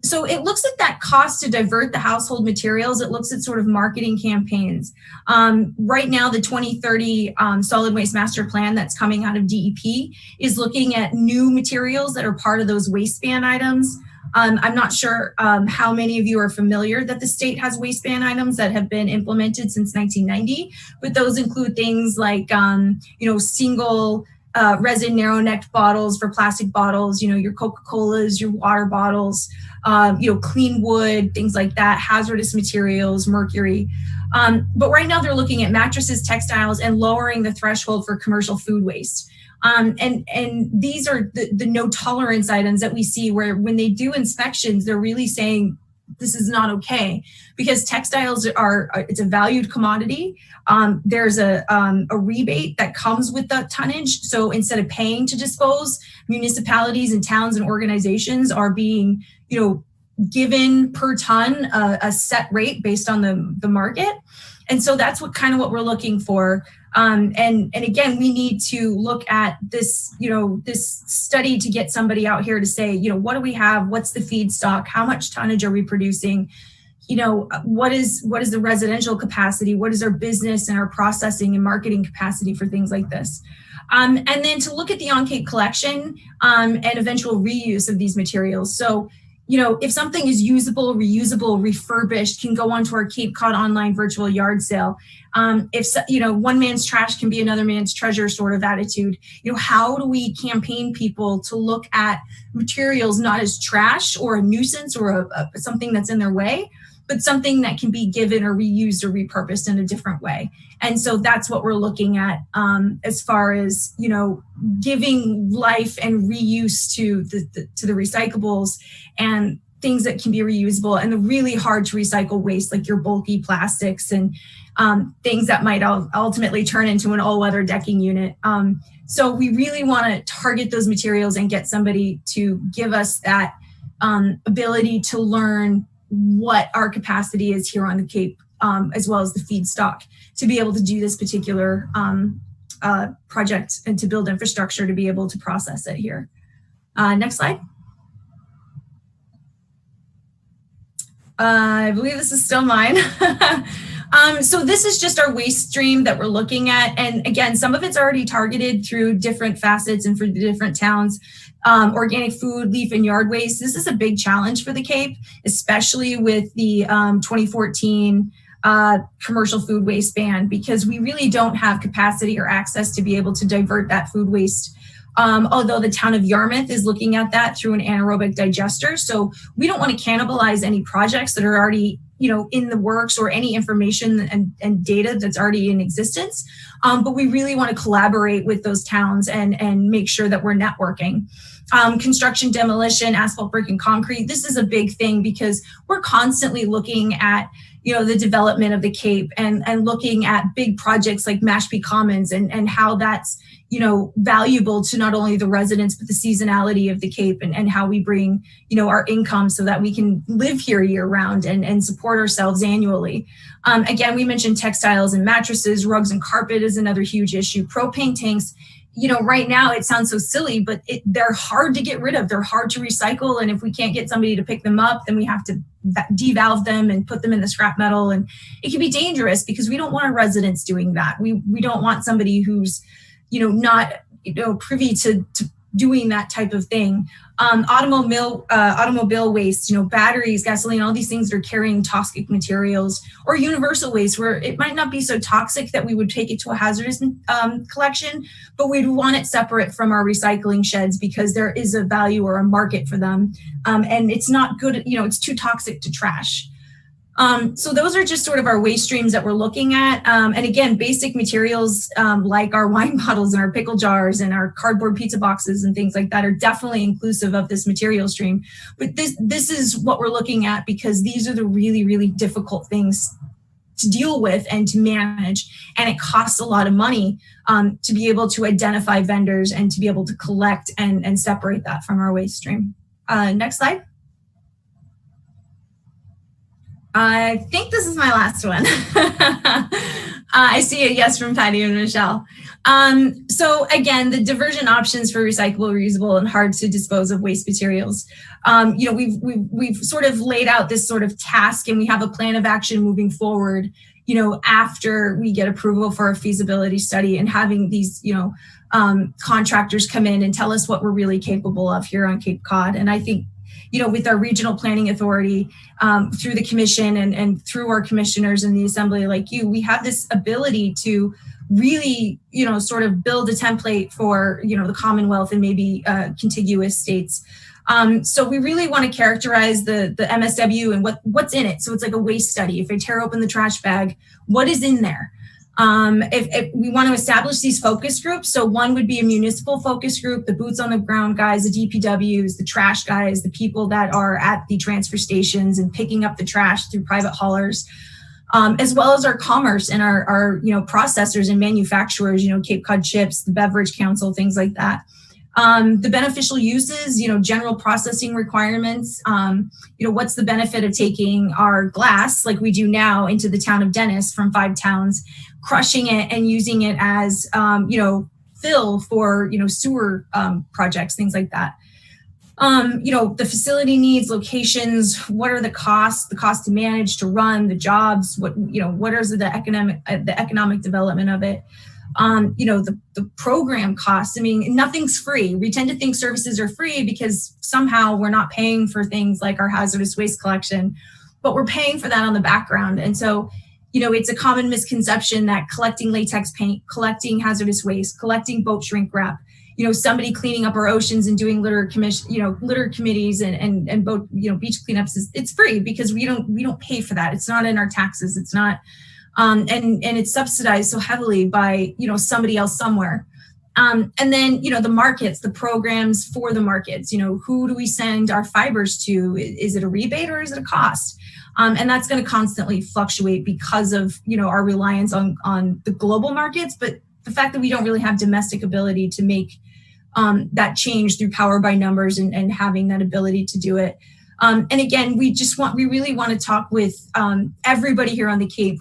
So it looks at that cost to divert the household materials. It looks at sort of marketing campaigns. Right now, the 2030 solid waste master plan that's coming out of DEP is looking at new materials that are part of those waste ban items. I'm not sure how many of you are familiar that the state has waste ban items that have been implemented since 1990, but those include things like, single resin narrow-necked bottles for plastic bottles, your Coca-Colas, your water bottles, clean wood, things like that, hazardous materials, mercury. But right now they're looking at mattresses, textiles, and lowering the threshold for commercial food waste. And these are the no tolerance items that we see where when they do inspections, they're really saying this is not okay because textiles it's a valued commodity. There's a rebate that comes with the tonnage. So instead of paying to dispose, municipalities and towns and organizations are being, given per ton a set rate based on the market. And so that's what we're looking for. And again, we need to look at this, this study to get somebody out here to say, what do we have? What's the feedstock? How much tonnage are we producing? What is the residential capacity? What is our business and our processing and marketing capacity for things like this? And then to look at the on-Cape collection and eventual reuse of these materials. So, if something is usable, reusable, refurbished, can go onto our Cape Cod online virtual yard sale. One man's trash can be another man's treasure sort of attitude. How do we campaign people to look at materials not as trash or a nuisance or something that's in their way, but something that can be given or reused or repurposed in a different way? And so that's what we're looking at as far as, giving life and reuse to the recyclables and things that can be reusable and the really hard to recycle waste like your bulky plastics and things that might ultimately turn into an all-weather decking unit. So we really want to target those materials and get somebody to give us that ability to learn what our capacity is here on the Cape as well as the feedstock to be able to do this particular project and to build infrastructure to be able to process it here. Next slide. I believe this is still mine. So this is just our waste stream that we're looking at. And again, some of it's already targeted through different facets and for the different towns. Organic food, leaf and yard waste. This is a big challenge for the Cape, especially with the 2014 commercial food waste ban, because we really don't have capacity or access to be able to divert that food waste. Although the town of Yarmouth is looking at that through an anaerobic digester. So we don't want to cannibalize any projects that are already, in the works or any information and data that's already in existence. But we really want to collaborate with those towns and make sure that we're networking. Construction, demolition, asphalt, brick, and concrete. This is a big thing because we're constantly looking at the development of the Cape and looking at big projects like Mashpee Commons and how that's valuable to not only the residents, but the seasonality of the Cape and how we bring, our income so that we can live here year round and support ourselves annually. Again, we mentioned textiles and mattresses, rugs and carpet is another huge issue. Propane tanks, right now it sounds so silly, but they're hard to get rid of. They're hard to recycle. And if we can't get somebody to pick them up, then we have to devalve them and put them in the scrap metal. And it can be dangerous because we don't want our residents doing that. We don't want somebody who's, not, privy to doing that type of thing. Automobile waste, batteries, gasoline, all these things that are carrying toxic materials, or universal waste where it might not be so toxic that we would take it to a hazardous collection, but we'd want it separate from our recycling sheds because there is a value or a market for them. And it's not good, it's too toxic to trash. So those are just sort of our waste streams that we're looking at. And again, basic materials like our wine bottles and our pickle jars and our cardboard pizza boxes and things like that are definitely inclusive of this material stream. But this is what we're looking at because these are the really, really difficult things to deal with and to manage. And it costs a lot of money to be able to identify vendors and to be able to collect and separate that from our waste stream. Next slide. I think this is my last one. I see a yes from Patty and Michelle. So again, the diversion options for recyclable, reusable, and hard to dispose of waste materials. We've sort of laid out this sort of task, and we have a plan of action moving forward. After we get approval for a feasibility study and having these, contractors come in and tell us what we're really capable of here on Cape Cod. And I think, with our regional planning authority, through the commission and through our commissioners in the assembly like you, we have this ability to really, sort of build a template for, the Commonwealth and maybe contiguous states. So we really want to characterize the MSW and what's in it. So it's like a waste study. If I tear open the trash bag, what is in there? If we want to establish these focus groups, so one would be a municipal focus group, the boots on the ground guys, the DPWs, the trash guys, the people that are at the transfer stations and picking up the trash through private haulers, as well as our commerce and our processors and manufacturers, Cape Cod Chips, the Beverage Council, things like that. The beneficial uses, general processing requirements, what's the benefit of taking our glass like we do now into the town of Dennis from 5 towns, crushing it and using it as, fill for, sewer projects, things like that. The facility needs, locations, what are the costs to manage, to run, the jobs, what is the economic development of it. The program costs. I mean, nothing's free. We tend to think services are free because somehow we're not paying for things like our hazardous waste collection, but we're paying for that on the background. And so, it's a common misconception that collecting latex paint, collecting hazardous waste, collecting boat shrink wrap, somebody cleaning up our oceans and doing litter committees and boat, beach cleanups it's free because we don't pay for that. It's not in our taxes. It's not. And it's subsidized so heavily by, somebody else somewhere. And then, the markets, the programs for the markets, who do we send our fibers to? Is it a rebate or is it a cost? And that's going to constantly fluctuate because of, our reliance on the global markets, but the fact that we don't really have domestic ability to make that change through power by numbers and having that ability to do it. And again, we really want to talk with everybody here on the Cape.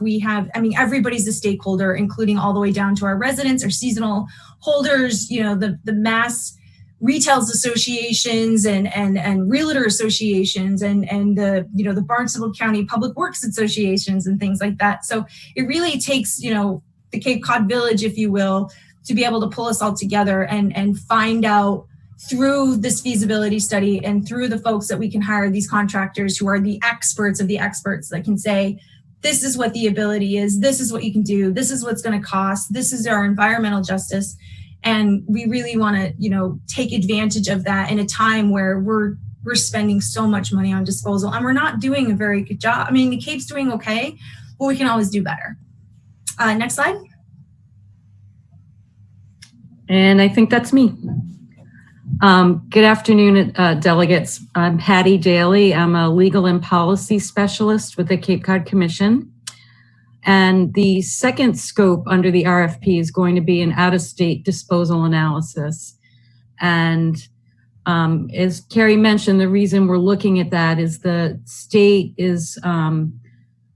Everybody's a stakeholder, including all the way down to our residents, our seasonal holders, the mass retail associations and realtor associations and the Barnstable County Public Works associations and things like that. So it really takes, the Cape Cod Village, if you will, to be able to pull us all together and find out through this feasibility study and through the folks that we can hire, these contractors who are the experts of the experts that can say, this is what the ability is, this is what you can do, this is what's going to cost, this is our environmental justice. And we really want to, take advantage of that in a time where we're spending so much money on disposal and we're not doing a very good job. I mean, the Cape's doing okay, but we can always do better. Next slide. And I think that's me. Good afternoon, delegates. I'm Patty Daly. I'm a legal and policy specialist with the Cape Cod Commission. And the second scope under the RFP is going to be an out-of-state disposal analysis. And as Carrie mentioned, the reason we're looking at that is the state is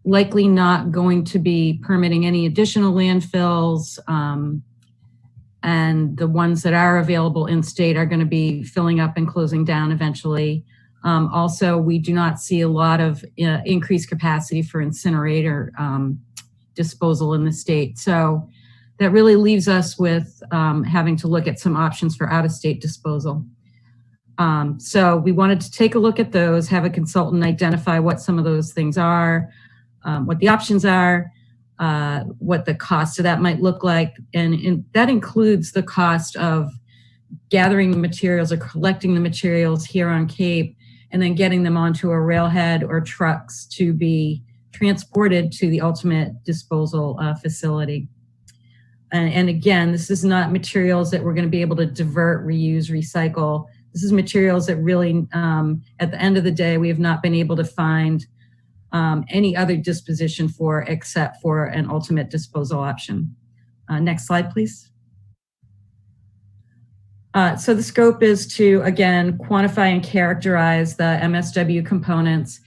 likely not going to be permitting any additional landfills. And the ones that are available in state are going to be filling up and closing down eventually. Also, we do not see a lot of increased capacity for incinerator disposal in the state. So that really leaves us with having to look at some options for out-of-state disposal. So we wanted to take a look at those, have a consultant identify what some of those things are, what the options are, what the cost of that might look like. And that includes the cost of gathering the materials or collecting the materials here on Cape and then getting them onto a railhead or trucks to be transported to the ultimate disposal facility. And again, this is not materials that we're going to be able to divert, reuse, recycle. This is materials that really, at the end of the day, we have not been able to find any other disposition for except for an ultimate disposal option. Next slide, please. So the scope is to, again, quantify and characterize the MSW components.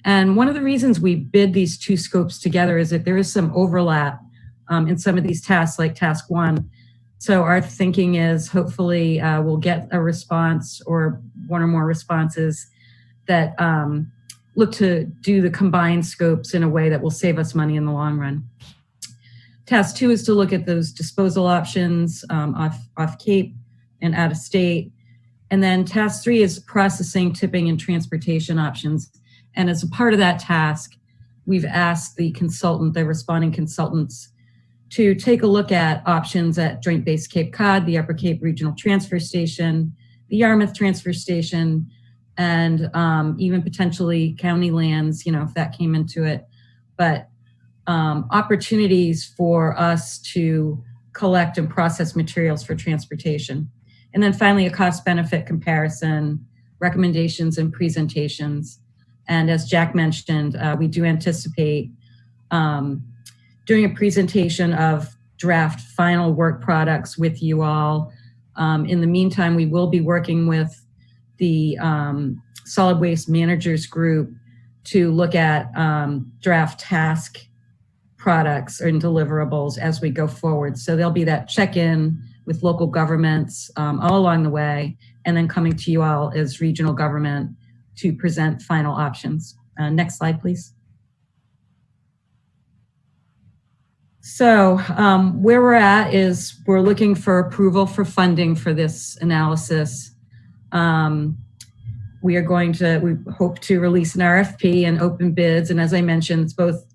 And one of the reasons we bid these two scopes together is that there is some overlap in some of these tasks, like task one. So our thinking is hopefully we'll get a response or one or more responses that look to do the combined scopes in a way that will save us money in the long run. Task two is to look at those disposal options off Cape and out of state. And then task three is processing, tipping, and transportation options. And as a part of that task, we've asked the consultant, the responding consultants, to take a look at options at Joint Base Cape Cod, the Upper Cape Regional Transfer Station, the Yarmouth Transfer Station, and even potentially county lands, if that came into it. But opportunities for us to collect and process materials for transportation. And then finally, a cost-benefit comparison, recommendations and presentations. And as Jack mentioned, we do anticipate doing a presentation of draft final work products with you all. In the meantime, we will be working with the Solid Waste Managers Group to look at draft task products and deliverables as we go forward. So there'll be that check-in with local governments all along the way, and then coming to you all as regional government to present final options. Next slide, please. So where we're at is we're looking for approval for funding for this analysis. We hope to release an RFP and open bids. And as I mentioned, it's both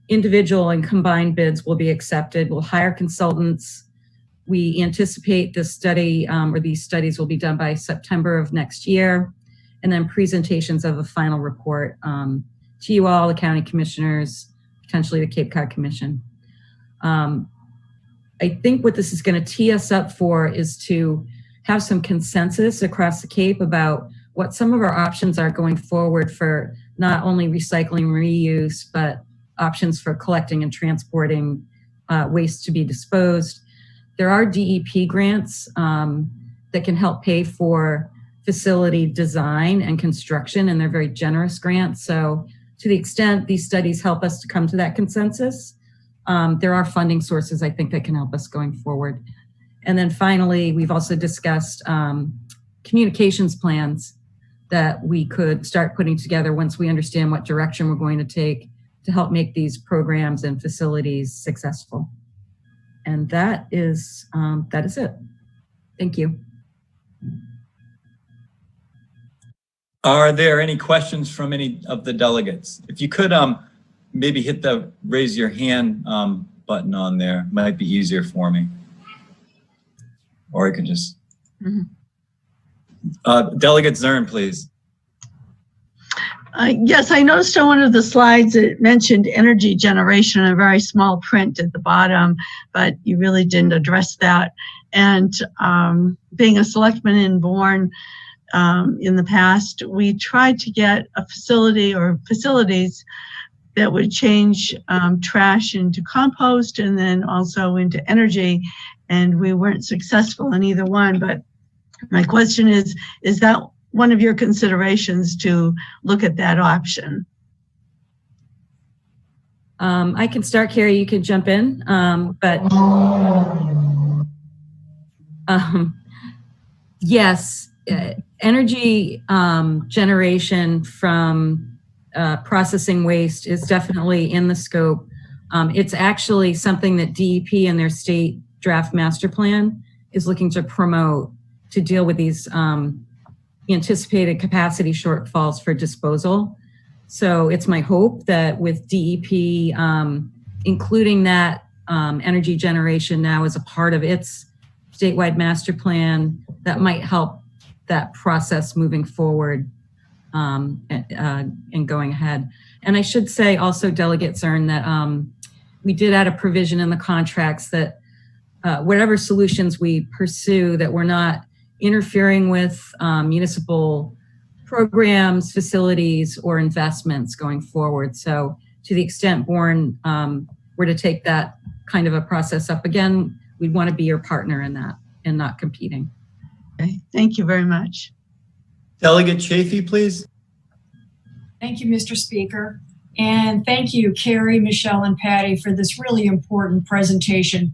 individual and combined bids will be accepted. We'll hire consultants. We anticipate this study or these studies will be done by September of next year. And then presentations of a final report to you all, the county commissioners, potentially the Cape Cod Commission. I think what this is going to tee us up for is to have some consensus across the Cape about what some of our options are going forward for not only recycling and reuse, but options for collecting and transporting waste to be disposed. There are DEP grants that can help pay for facility design and construction, and they're very generous grants. So to the extent these studies help us to come to that consensus, there are funding sources I think that can help us going forward. And then finally, we've also discussed communications plans that we could start putting together once we understand what direction we're going to take to help make these programs and facilities successful. And that is it. Thank you. Are there any questions from any of the delegates? If you could maybe hit the raise your hand button on there, might be easier for me. Or I can just, Delegate Zern, please. Yes, I noticed on one of the slides it mentioned energy generation in a very small print at the bottom, but you really didn't address that. And being a selectman in Bourne in the past, we tried to get a facility or facilities that would change trash into compost and then also into energy. And we weren't successful in either one. But my question is that one of your considerations to look at that option? I can start, Carrie, you can jump in. Yes, energy generation from processing waste is definitely in the scope. It's actually something that DEP and their state draft master plan is looking to promote to deal with these anticipated capacity shortfalls for disposal. So it's my hope that with DEP including that energy generation now as a part of its statewide master plan, that might help that process moving forward and going ahead. And I should say also, Delegate Zern, that we did add a provision in the contracts that whatever solutions we pursue, that we're not interfering with municipal programs, facilities, or investments going forward. So to the extent Bourne were to take that kind of a process up again, we'd want to be your partner in that and not competing. Okay, thank you very much. Delegate Chafee, please. Thank you, Mr. Speaker. And thank you, Carrie, Michelle, and Patty, for this really important presentation.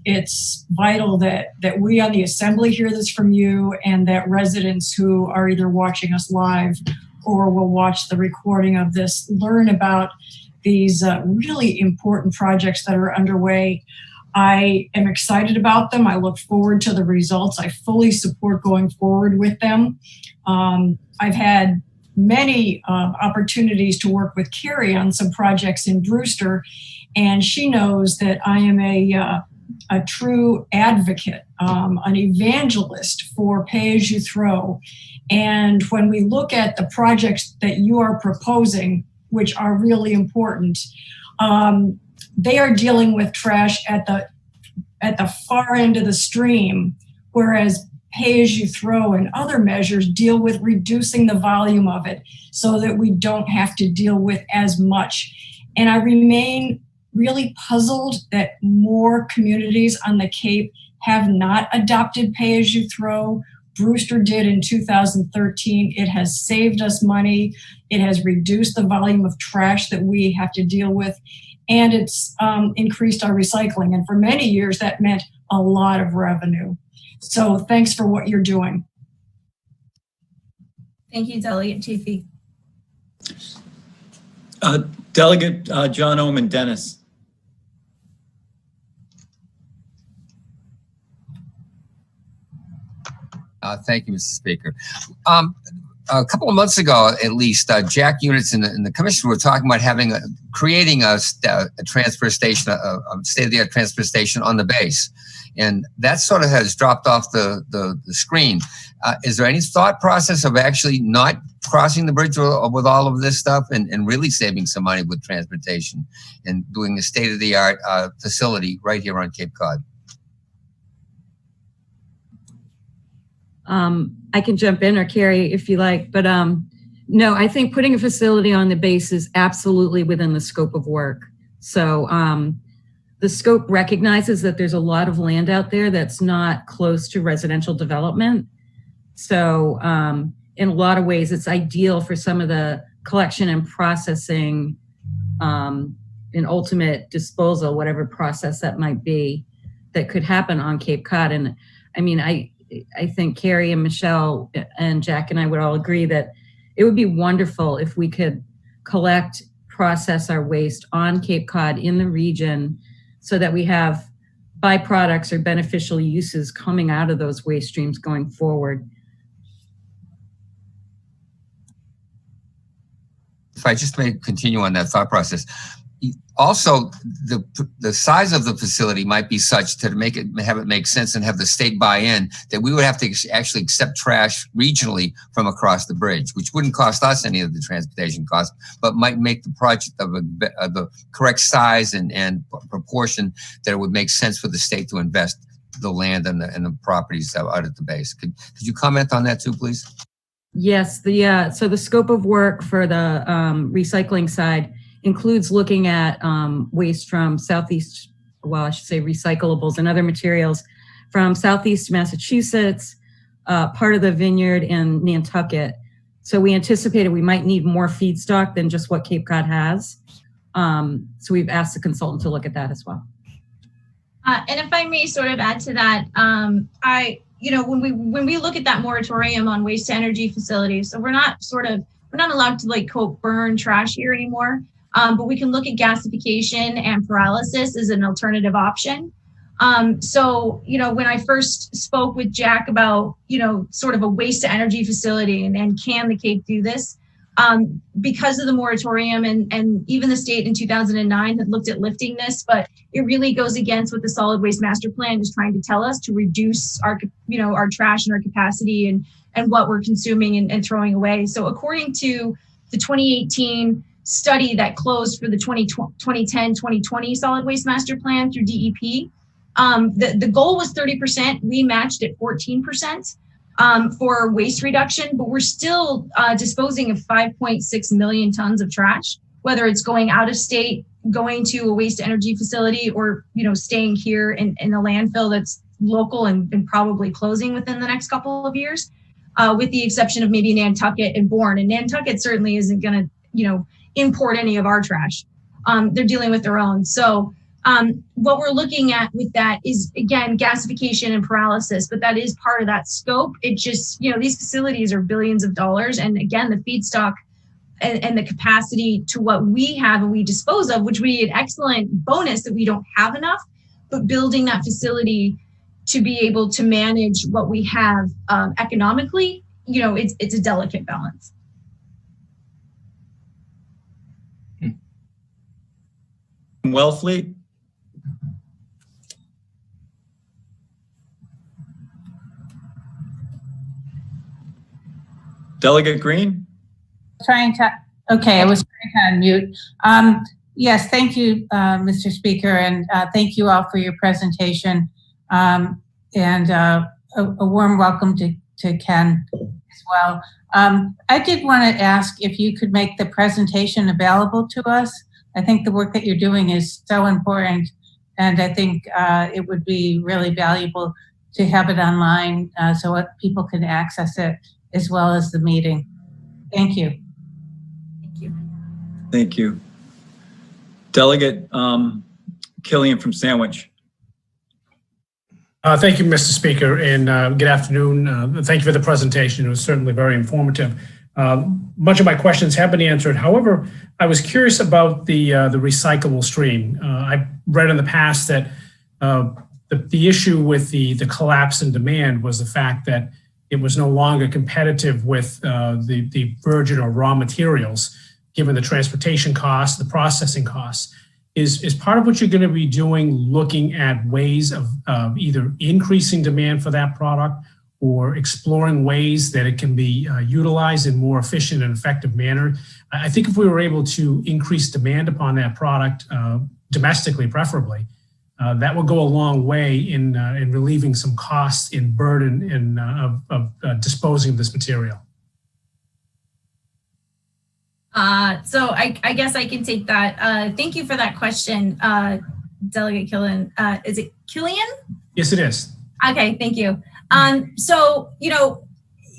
It's vital that we on the Assembly hear this from you, and that residents who are either watching us live or will watch the recording of this learn about these really important projects that are underway. I am excited about them. I look forward to the results. I fully support going forward with them. I've had many opportunities to work with Carrie on some projects in Brewster, and she knows that I am a true advocate, an evangelist for pay-as-you-throw. And when we look at the projects that you are proposing, which are really important, they are dealing with trash at the far end of the stream, whereas pay-as-you-throw and other measures deal with reducing the volume of it so that we don't have to deal with as much. And I remain really puzzled that more communities on the Cape have not adopted pay-as-you-throw. Brewster did in 2013. It has saved us money. It has reduced the volume of trash that we have to deal with, and it's increased our recycling. And for many years, that meant a lot of revenue. So thanks for what you're doing. Thank you, Delegate Chafee. Delegate John Oman Dennis. Thank you, Mr. Speaker. A couple of months ago, at least, Jack Units and the commission were talking about creating a transfer station, a state-of-the-art transfer station on the base. And that sort of has dropped off the screen. Is there any thought process of actually not crossing the bridge with all of this stuff and really saving some money with transportation and doing a state-of-the-art facility right here on Cape Cod? I can jump in, or Carrie if you like, but no, I think putting a facility on the base is absolutely within the scope of work. So the scope recognizes that there's a lot of land out there that's not close to residential development. So in a lot of ways, it's ideal for some of the collection and processing and ultimate disposal, whatever process that might be, that could happen on Cape Cod. And I mean, I think Carrie and Michelle and Jack and I would all agree that it would be wonderful if we could collect, process our waste on Cape Cod in the region so that we have byproducts or beneficial uses coming out of those waste streams going forward. If I just may continue on that thought process. Also, the size of the facility might be such to have it make sense and have the state buy in that we would have to actually accept trash regionally from across the bridge, which wouldn't cost us any of the transportation costs, but might make the project of the correct size and proportion that it would make sense for the state to invest the land and the properties out at the base. Could you comment on that too, please? Yes, so the scope of work for the recycling side includes looking at waste from Southeast, well, I should say recyclables and other materials from Southeast Massachusetts, part of the vineyard in Nantucket. So we anticipated we might need more feedstock than just what Cape Cod has. So we've asked the consultant to look at that as well. And if I may sort of add to that, when we look at that moratorium on waste to energy facilities, so we're not allowed to like quote burn trash here anymore. But we can look at gasification and pyrolysis as an alternative option. So, when I first spoke with Jack about, sort of a waste to energy facility and can the Cape do this? Because of the moratorium and even the state in 2009 had looked at lifting this, but it really goes against what the solid waste master plan is trying to tell us to reduce our trash and our capacity and what we're consuming and throwing away. So according to the 2018 study that closed for the 2010-2020 solid waste master plan through DEP, the goal was 30%. We matched at 14% for waste reduction, but we're still disposing of 5.6 million tons of trash, whether it's going out of state, going to a waste energy facility, or staying here in a landfill that's local and probably closing within the next couple of years, with the exception of maybe Nantucket and Bourne. And Nantucket certainly isn't going to, import any of our trash. They're dealing with their own. So what we're looking at with that is, again, gasification and pyrolysis, but that is part of that scope. It just, these facilities are billions of dollars. And again, the feedstock and the capacity to what we have and we dispose of, which would be an excellent bonus that we don't have enough, but building that facility to be able to manage what we have economically, it's a delicate balance. Wellfleet. Delegate Green. I was trying to unmute. Yes, thank you, Mr. Speaker, and thank you all for your presentation. And a warm welcome to Ken as well. I did want to ask if you could make the presentation available to us. I think the work that you're doing is so important, and I think it would be really valuable to have it online so people can access it as well as the meeting. Thank you. Thank you. Thank you. Delegate Killian from Sandwich. Thank you, Mr. Speaker, and good afternoon. Thank you for the presentation. It was certainly very informative. Much of my questions have been answered. However, I was curious about the recyclable stream. I read in the past that the issue with the collapse in demand was the fact that it was no longer competitive with the virgin or raw materials, given the transportation costs, the processing costs. Is part of what you're going to be doing looking at ways of either increasing demand for that product or exploring ways that it can be utilized in more efficient and effective manner? I think if we were able to increase demand upon that product domestically, preferably, that would go a long way in relieving some costs in burden of disposing of this material. So I guess I can take that. Thank you for that question, Delegate Killian. Is it Killian? Yes, it is. Okay, thank you. So,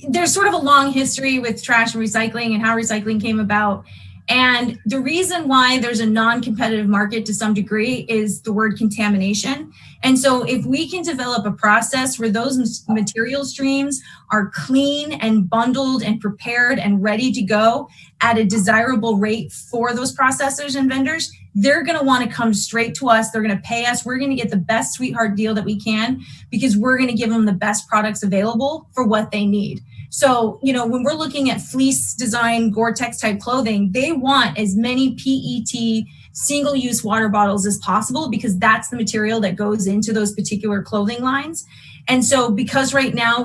there's sort of a long history with trash and recycling and how recycling came about. And the reason why there's a non-competitive market to some degree is the word contamination. And so if we can develop a process where those material streams are clean and bundled and prepared and ready to go at a desirable rate for those processors and vendors, they're going to want to come straight to us. They're going to pay us. We're going to get the best sweetheart deal that we can because we're going to give them the best products available for what they need. So, you know, when we're looking at fleece design, Gore-Tex type clothing, they want as many PET single-use water bottles as possible because that's the material that goes into those particular clothing lines. And so because right now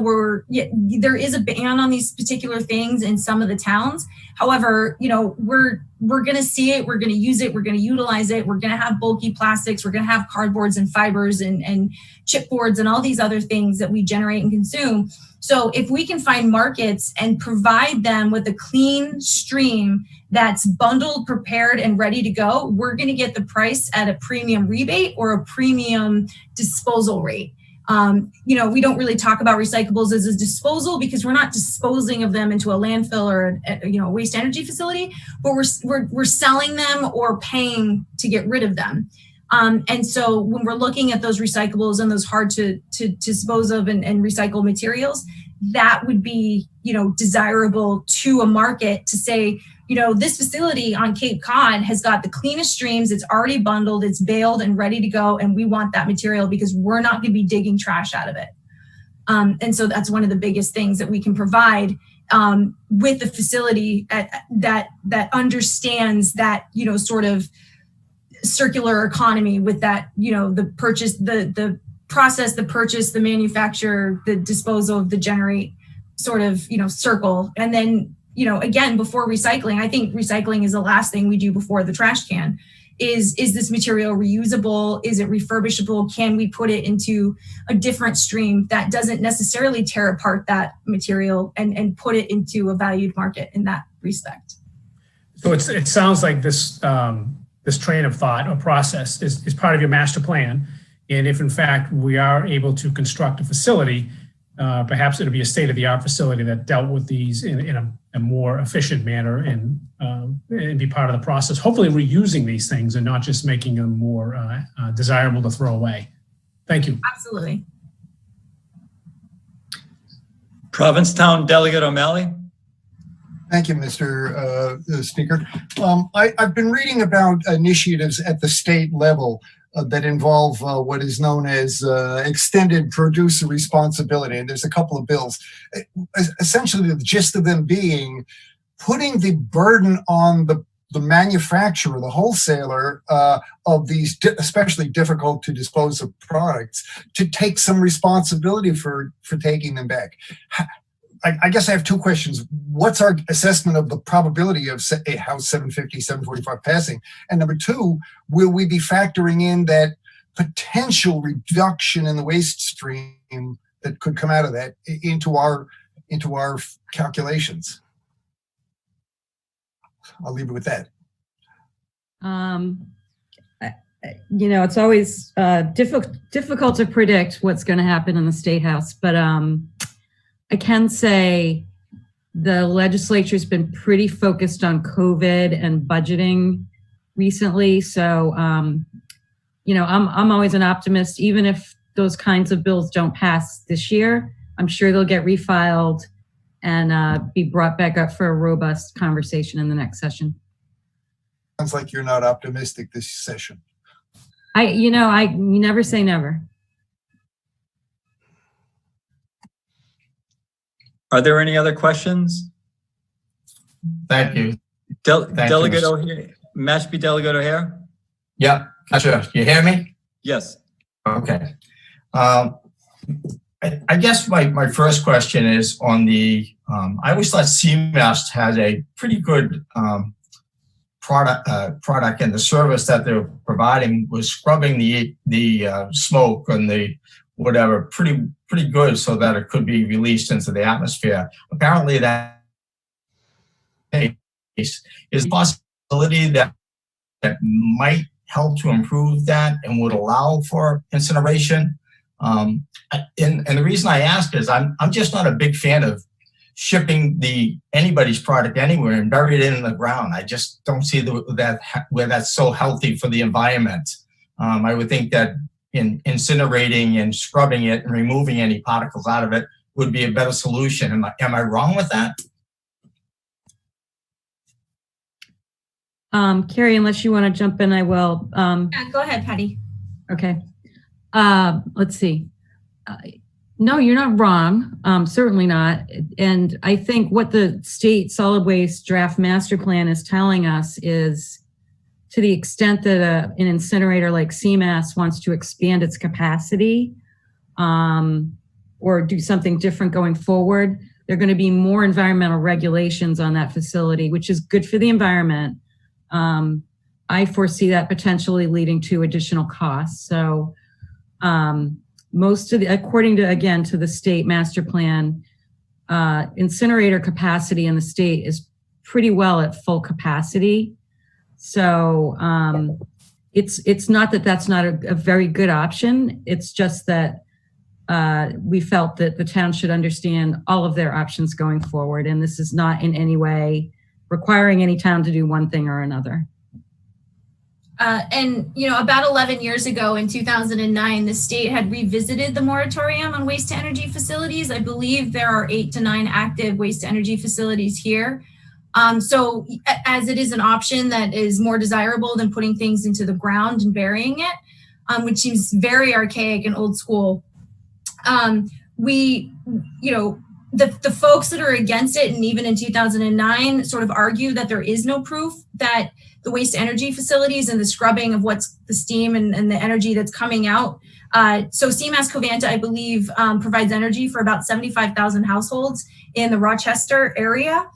there is a ban on these particular things in some of the towns. However, you know, we're going to see it, we're going to use it, we're going to utilize it. We're going to have bulky plastics, we're going to have cardboards and fibers and chipboards and all these other things that we generate and consume. So if we can find markets and provide them with a clean stream that's bundled, prepared, and ready to go, we're going to get the price at a premium rebate or a premium disposal rate. You know, we don't really talk about recyclables as a disposal because we're not disposing of them into a landfill or a waste energy facility, but we're selling them or paying to get rid of them. And so when we're looking at those recyclables and those hard to dispose of and recycle materials, that would be, you know, desirable to a market to say, you know, this facility on Cape Cod has got the cleanest streams. It's already bundled, it's baled and ready to go. And we want that material because we're not going to be digging trash out of it. And so that's one of the biggest things that we can provide with the facility that understands that, you know, sort of circular economy with that, you know, the purchase, the process, the purchase, the manufacture, the disposal, the generate sort of, you know, circle. And then, you know, again, before recycling, I think recycling is the last thing we do before the trash can. Is this material reusable? Is it refurbishable? Can we put it into a different stream that doesn't necessarily tear apart that material and put it into a valued market in that respect? So it sounds like this this train of thought or process is part of your master plan. And if in fact we are able to construct a facility, perhaps it'll be a state-of-the-art facility that dealt with these in a more efficient manner and be part of the process, hopefully reusing these things and not just making them more desirable to throw away. Thank you. Absolutely. Provincetown Delegate O'Malley. Thank you, Mr. Speaker. I've been reading about initiatives at the state level that involve what is known as extended producer responsibility. And there's a couple of bills. Essentially, the gist of them being putting the burden on the manufacturer, the wholesaler of these especially difficult to dispose of products to take some responsibility for taking them back. I guess I have two questions. What's our assessment of the probability of House 750, 745 passing? And number two, will we be factoring in that potential reduction in the waste stream that could come out of that into our calculations? I'll leave it with that. You know, it's always difficult to predict what's going to happen in the State House, but I can say the legislature's been pretty focused on COVID and budgeting recently. So, you know, I'm always an optimist. Even if those kinds of bills don't pass this year, I'm sure they'll get refiled and be brought back up for a robust conversation in the next session. Sounds like you're not optimistic this session. You never say never. Are there any other questions? Thank you. Delegate O'Hare, Mashpee Delegate O'Hare? Yeah, gotcha. You hear me? Yes. Okay. I guess my first question is on the, I always thought CMAS had a pretty good product and the service that they're providing was scrubbing the smoke and the whatever pretty good so that it could be released into the atmosphere. Apparently that is a possibility that might help to improve that and would allow for incineration. And the reason I ask is I'm just not a big fan of shipping anybody's product anywhere and bury it in the ground. I just don't see where that's so healthy for the environment. I would think that incinerating and scrubbing it and removing any particles out of it would be a better solution. Am I wrong with that? Carrie, unless you want to jump in, I will. Yeah, go ahead, Patty. Okay. Let's see. No, you're not wrong. Certainly not. And I think what the state solid waste draft master plan is telling us is, to the extent that an incinerator like CMAS wants to expand its capacity or do something different going forward, there are going to be more environmental regulations on that facility, which is good for the environment. I foresee that potentially leading to additional costs. So according to, again, to the state master plan, incinerator capacity in the state is pretty well at full capacity. So it's not that that's not a very good option. It's just that we felt that the town should understand all of their options going forward. And this is not in any way requiring any town to do one thing or another. And, about 11 years ago in 2009, the state had revisited the moratorium on waste to energy facilities. I believe there are 8 to 9 active waste to energy facilities here. So as it is an option that is more desirable than putting things into the ground and burying it, which seems very archaic and old school, the folks that are against it, and even in 2009, sort of argue that there is no proof that the waste energy facilities and the scrubbing of what's the steam and the energy that's coming out. So CMAS Covanta, I believe, provides energy for about 75,000 households in the Rochester area.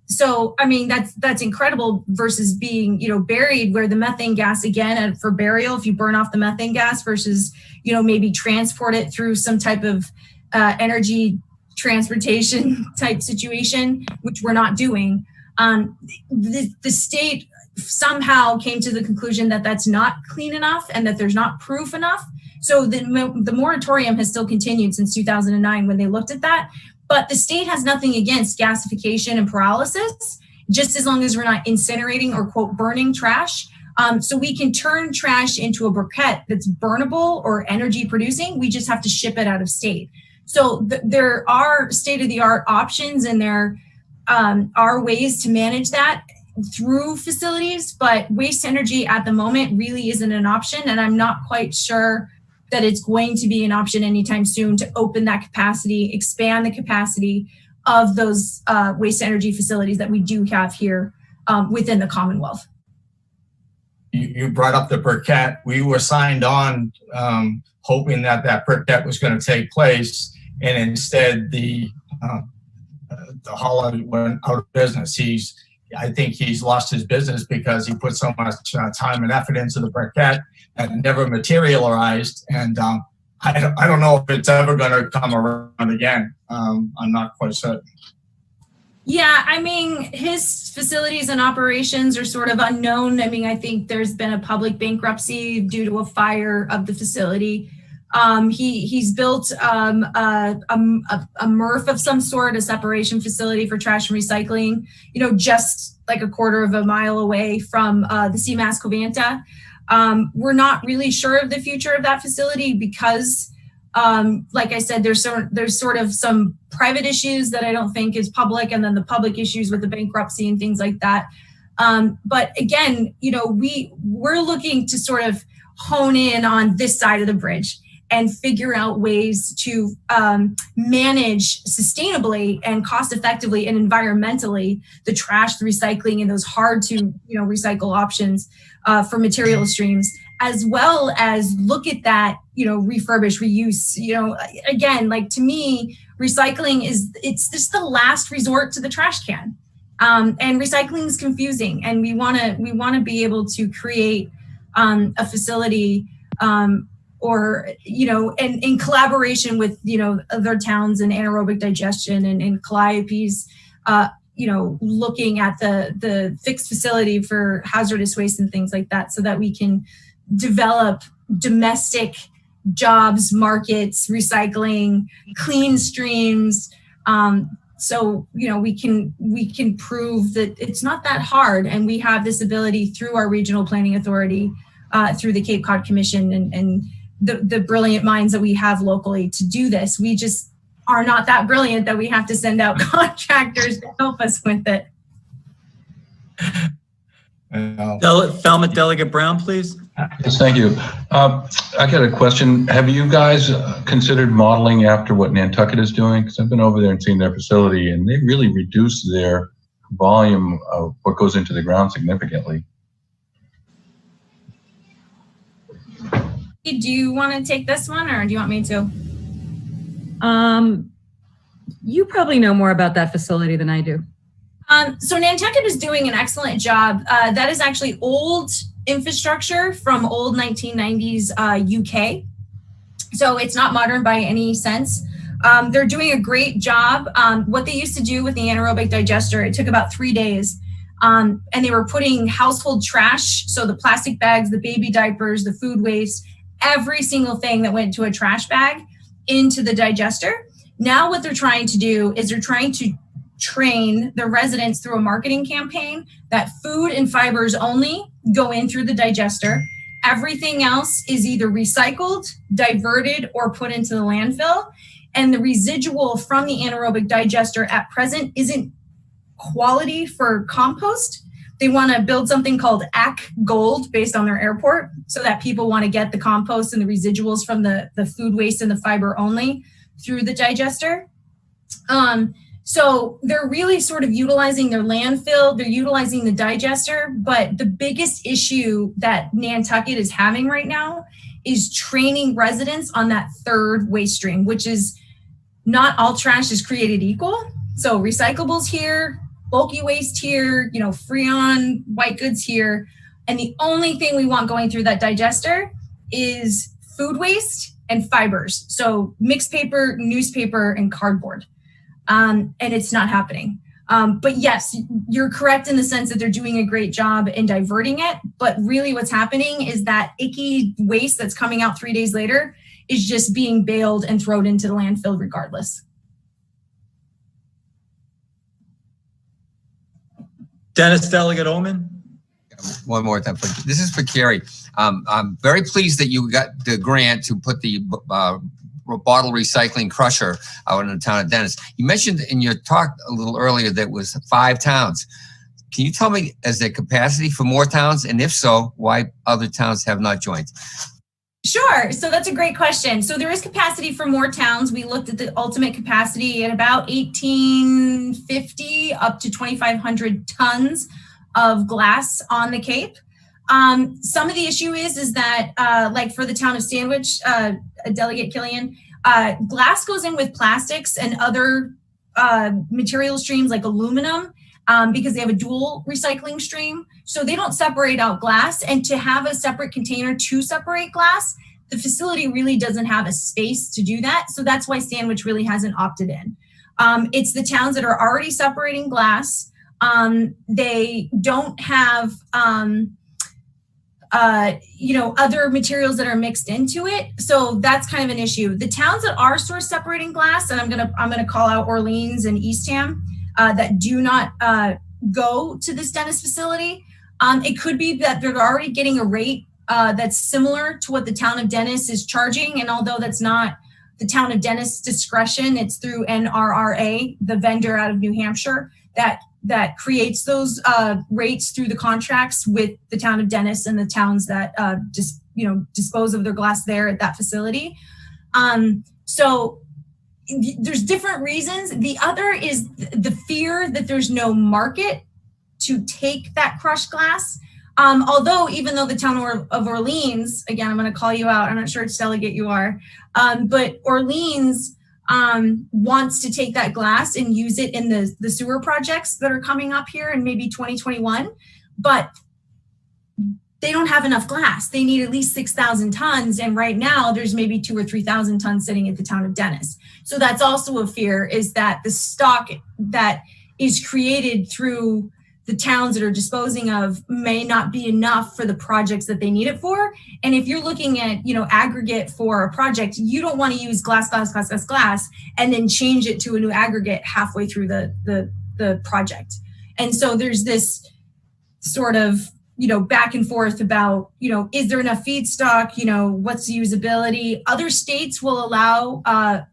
So, I mean, that's incredible versus being, buried, where the methane gas, again, for burial, if you burn off the methane gas versus, maybe transport it through some type of energy transportation type situation, which we're not doing. The state somehow came to the conclusion that that's not clean enough and that there's not proof enough. So the moratorium has still continued since 2009 when they looked at that. But the state has nothing against gasification and pyrolysis, just as long as we're not incinerating or, quote, burning trash. So we can turn trash into a briquette that's burnable or energy producing. We just have to ship it out of state. So there are state-of-the-art options, and there are ways to manage that through facilities, but waste energy at the moment really isn't an option. And I'm not quite sure that it's going to be an option anytime soon to open that capacity, expand the capacity of those waste energy facilities that we do have here within the Commonwealth. You brought up the briquette. We were signed on hoping that briquette was going to take place, and instead the hauler went out of business. I think he's lost his business because he put so much time and effort into the briquette that never materialized. And I don't know if it's ever going to come around again. I'm not quite certain. Yeah, I mean, his facilities and operations are sort of unknown. I mean, I think there's been a public bankruptcy due to a fire of the facility. He's built a MRF of some sort, a separation facility for trash and recycling, just like a quarter of a mile away from the CMAS Covanta. We're not really sure of the future of that facility because, like I said, there's sort of some private issues that I don't think is public, and then the public issues with the bankruptcy and things like that. But again, we're looking to sort of hone in on this side of the bridge and figure out ways to manage sustainably and cost effectively and environmentally the trash, the recycling, and those hard to recycle options for material streams, as well as look at that, refurbish, reuse. Again, like, to me, recycling it's just the last resort to the trash can, and recycling is confusing, and we want to be able to create a facility or, and in collaboration with, other towns and anaerobic digestion and Calliopes, looking at the fixed facility for hazardous waste and things like that, so that we can develop domestic jobs, markets, recycling, clean streams, So, we can prove that it's not that hard, and we have this ability through our regional planning authority, through the Cape Cod Commission and the brilliant minds that we have locally to do this. We just are not that brilliant that we have to send out contractors to help us with it. Thelma Delegate Brown, please. Yes, thank you. I got a question. Have you guys considered modeling after what Nantucket is doing? Because I've been over there and seen their facility, and they really reduced their volume of what goes into the ground significantly. Do you want to take this one, or do you want me to? You probably know more about that facility than I do. So Nantucket is doing an excellent job. That is actually old infrastructure from old 1990s UK. So it's not modern by any sense. They're doing a great job. What they used to do with the anaerobic digester, it took about 3 days. And they were putting household trash, so the plastic bags, the baby diapers, the food waste, every single thing that went to a trash bag into the digester. Now what they're trying to do is they're trying to train the residents through a marketing campaign that food and fibers only go in through the digester. Everything else is either recycled, diverted, or put into the landfill. And the residual from the anaerobic digester at present isn't quality for compost. They want to build something called AC Gold based on their airport, so that people want to get the compost and the residuals from the food waste and the fiber only through the digester. So they're really sort of utilizing their landfill, they're utilizing the digester, but the biggest issue that Nantucket is having right now is training residents on that third waste stream, which is not all trash is created equal. So recyclables here, bulky waste here, Freon, white goods here. And the only thing we want going through that digester is food waste and fibers. So mixed paper, newspaper, and cardboard. And it's not happening. But yes, you're correct in the sense that they're doing a great job in diverting it. But really what's happening is that icky waste that's coming out 3 days later is just being baled and thrown into the landfill regardless. Dennis Delegate Oman. One more time. This is for Carrie. I'm very pleased that you got the grant to put the bottle recycling crusher out in the town of Dennis. You mentioned in your talk a little earlier that it was 5 towns. Can you tell me, is there capacity for more towns? And if so, why other towns have not joined? Sure. So that's a great question. So there is capacity for more towns. We looked at the ultimate capacity at about 1,850 up to 2,500 tons of glass on the Cape. Some of the issue is that, like for the town of Sandwich, Delegate Killian, glass goes in with plastics and other material streams like aluminum because they have a dual recycling stream. So they don't separate out glass. And to have a separate container to separate glass, the facility really doesn't have a space to do that. So that's why Sandwich really hasn't opted in. It's the towns that are already separating glass. They don't have other materials that are mixed into it. So that's kind of an issue. The towns that are source separating glass, and I'm gonna call out Orleans and Eastham, that do not go to this Dennis facility. It could be that they're already getting a rate that's similar to what the town of Dennis is charging. And although that's not the town of Dennis discretion, it's through NRRA, the vendor out of New Hampshire, that creates those rates through the contracts with the town of Dennis and the towns that dispose of their glass there at that facility. So there's different reasons. The other is the fear that there's no market to take that crushed glass. Although even though the town of Orleans, again, I'm going to call you out, I'm not sure which delegate you are, but Orleans wants to take that glass and use it in the sewer projects that are coming up here in maybe 2021, but they don't have enough glass. They need at least 6,000 tons. And right now there's maybe 2,000 or 3,000 tons sitting at the town of Dennis. So that's also a fear, is that the stock that is created through the towns that are disposing of may not be enough for the projects that they need it for. And if you're looking at, you know, aggregate for a project, you don't want to use glass, and then change it to a new aggregate halfway through the project. And so there's this sort of, you know, back and forth about, you know, is there enough feedstock? You know, what's the usability? Other states will allow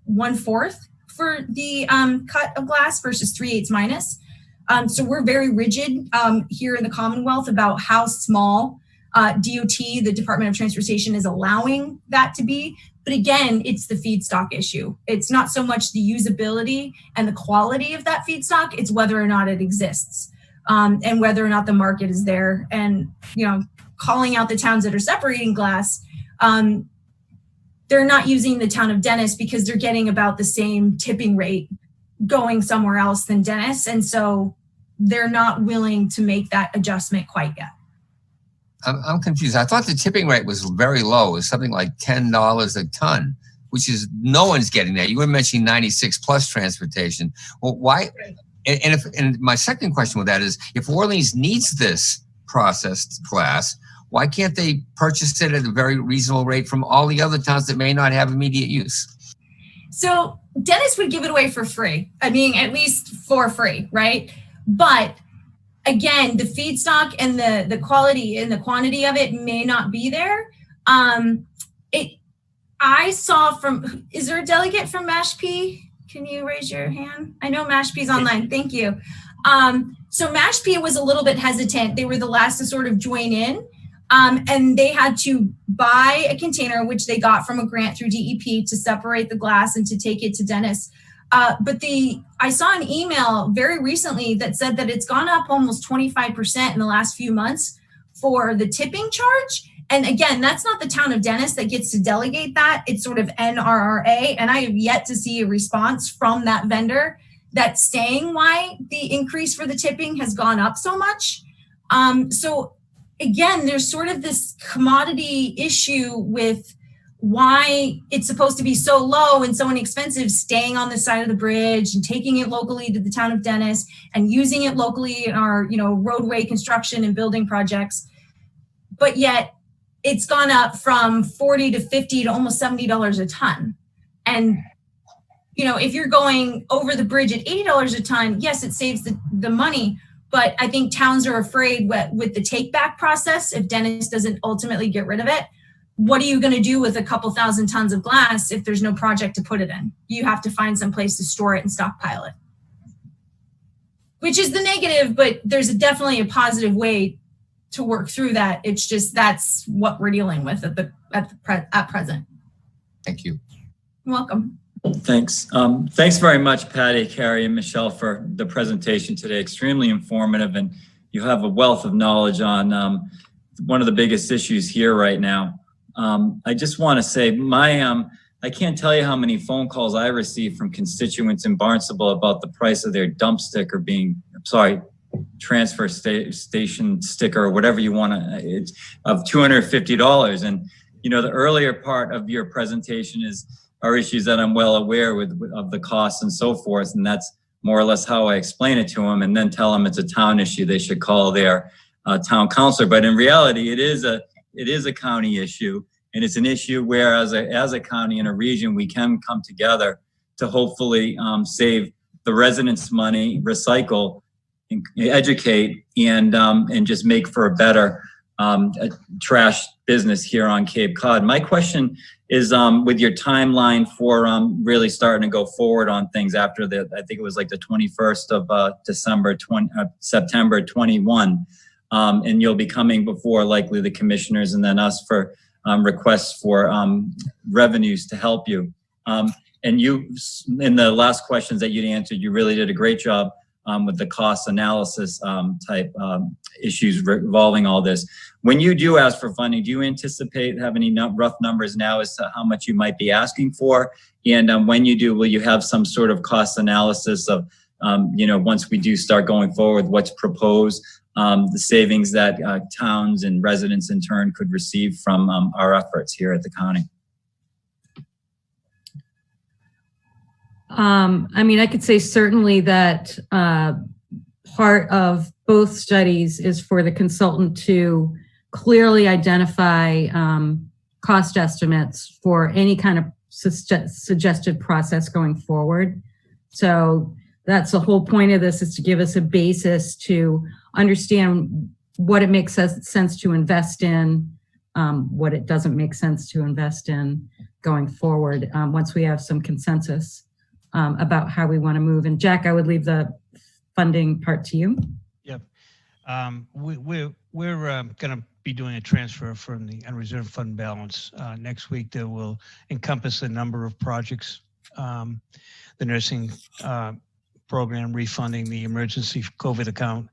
1/4 for the cut of glass versus 3/8 minus. So we're very rigid here in the Commonwealth about how small DOT, the Department of Transportation, is allowing that to be. But again, it's the feedstock issue. It's not so much the usability and the quality of that feedstock, it's whether or not it exists and whether or not the market is there. And, you know, calling out the towns that are separating glass, they're not using the town of Dennis because they're getting about the same tipping rate going somewhere else than Dennis. And so they're not willing to make that adjustment quite yet. I'm confused. I thought the tipping rate was very low. It was something like $10 a ton, which is no one's getting that. You were mentioning 96 plus transportation. Well, why? And my second question with that is, if Orleans needs this processed glass, why can't they purchase it at a very reasonable rate from all the other towns that may not have immediate use? So Dennis would give it away for free. I mean, at least for free, right? But again, the feedstock and the quality and the quantity of it may not be there. I saw from, is there a delegate from Mashpee? Can you raise your hand? I know Mashpee's online. Thank you. So Mashpee was a little bit hesitant. They were the last to sort of join in. And they had to buy a container, which they got from a grant through DEP, to separate the glass and to take it to Dennis. But I saw an email very recently that said that it's gone up almost 25% in the last few months for the tipping charge. And again, that's not the town of Dennis that gets to delegate that. It's sort of NRRA. And I have yet to see a response from that vendor that's saying why the increase for the tipping has gone up so much. So again, there's sort of this commodity issue with why it's supposed to be so low and so inexpensive, staying on the side of the bridge and taking it locally to the town of Dennis and using it locally in our, you know, roadway construction and building projects. But yet it's gone up from 40 to 50 to almost $70 a ton. And, you know, if you're going over the bridge at $80 a ton, yes, it saves the money. But I think towns are afraid with the take back process, if Dennis doesn't ultimately get rid of it, what are you going to do with a couple thousand tons of glass if there's no project to put it in? You have to find some place to store it and stockpile it, which is the negative, but there's definitely a positive way to work through that. It's just that's what we're dealing with at present. Thank you. You're welcome. Thanks. Thanks very much, Patty, Carrie, and Michelle for the presentation today. Extremely informative, and you have a wealth of knowledge on one of the biggest issues here right now. I just want to say I can't tell you how many phone calls I received from constituents in Barnstable about the price of their dump sticker transfer station sticker, or whatever you want to, it's of $250. And, you know, the earlier part of your presentation are issues that I'm well aware of the costs and so forth. And that's more or less how I explain it to them, and then tell them it's a town issue. They should call their town councilor. But in reality, it is a county issue. And it's an issue where as a county and a region, we can come together to hopefully save the residents money, recycle, educate, and just make for a better trash business here on Cape Cod. My question is with your timeline for really starting to go forward on things after I think it was like the 21st of September 21. And you'll be coming before likely the commissioners and then us for requests for revenues to help you. And you, in the last questions that you'd answered, you really did a great job with the cost analysis type issues revolving all this. When you do ask for funding, do you anticipate having any rough numbers now as to how much you might be asking for? And when you do, will you have some sort of cost analysis of, once we do start going forward, what's proposed, the savings that towns and residents in turn could receive from our efforts here at the county? I mean, I could say certainly that part of both studies is for the consultant to clearly identify cost estimates for any kind of suggested process going forward. So that's the whole point of this, is to give us a basis to understand what it makes sense to invest in, what it doesn't make sense to invest in going forward, once we have some consensus about how we want to move. And Jack, I would leave the funding part to you. Yep. We're going to be doing a transfer from the unreserved fund balance next week that will encompass a number of projects. The nursing program, refunding the emergency COVID account.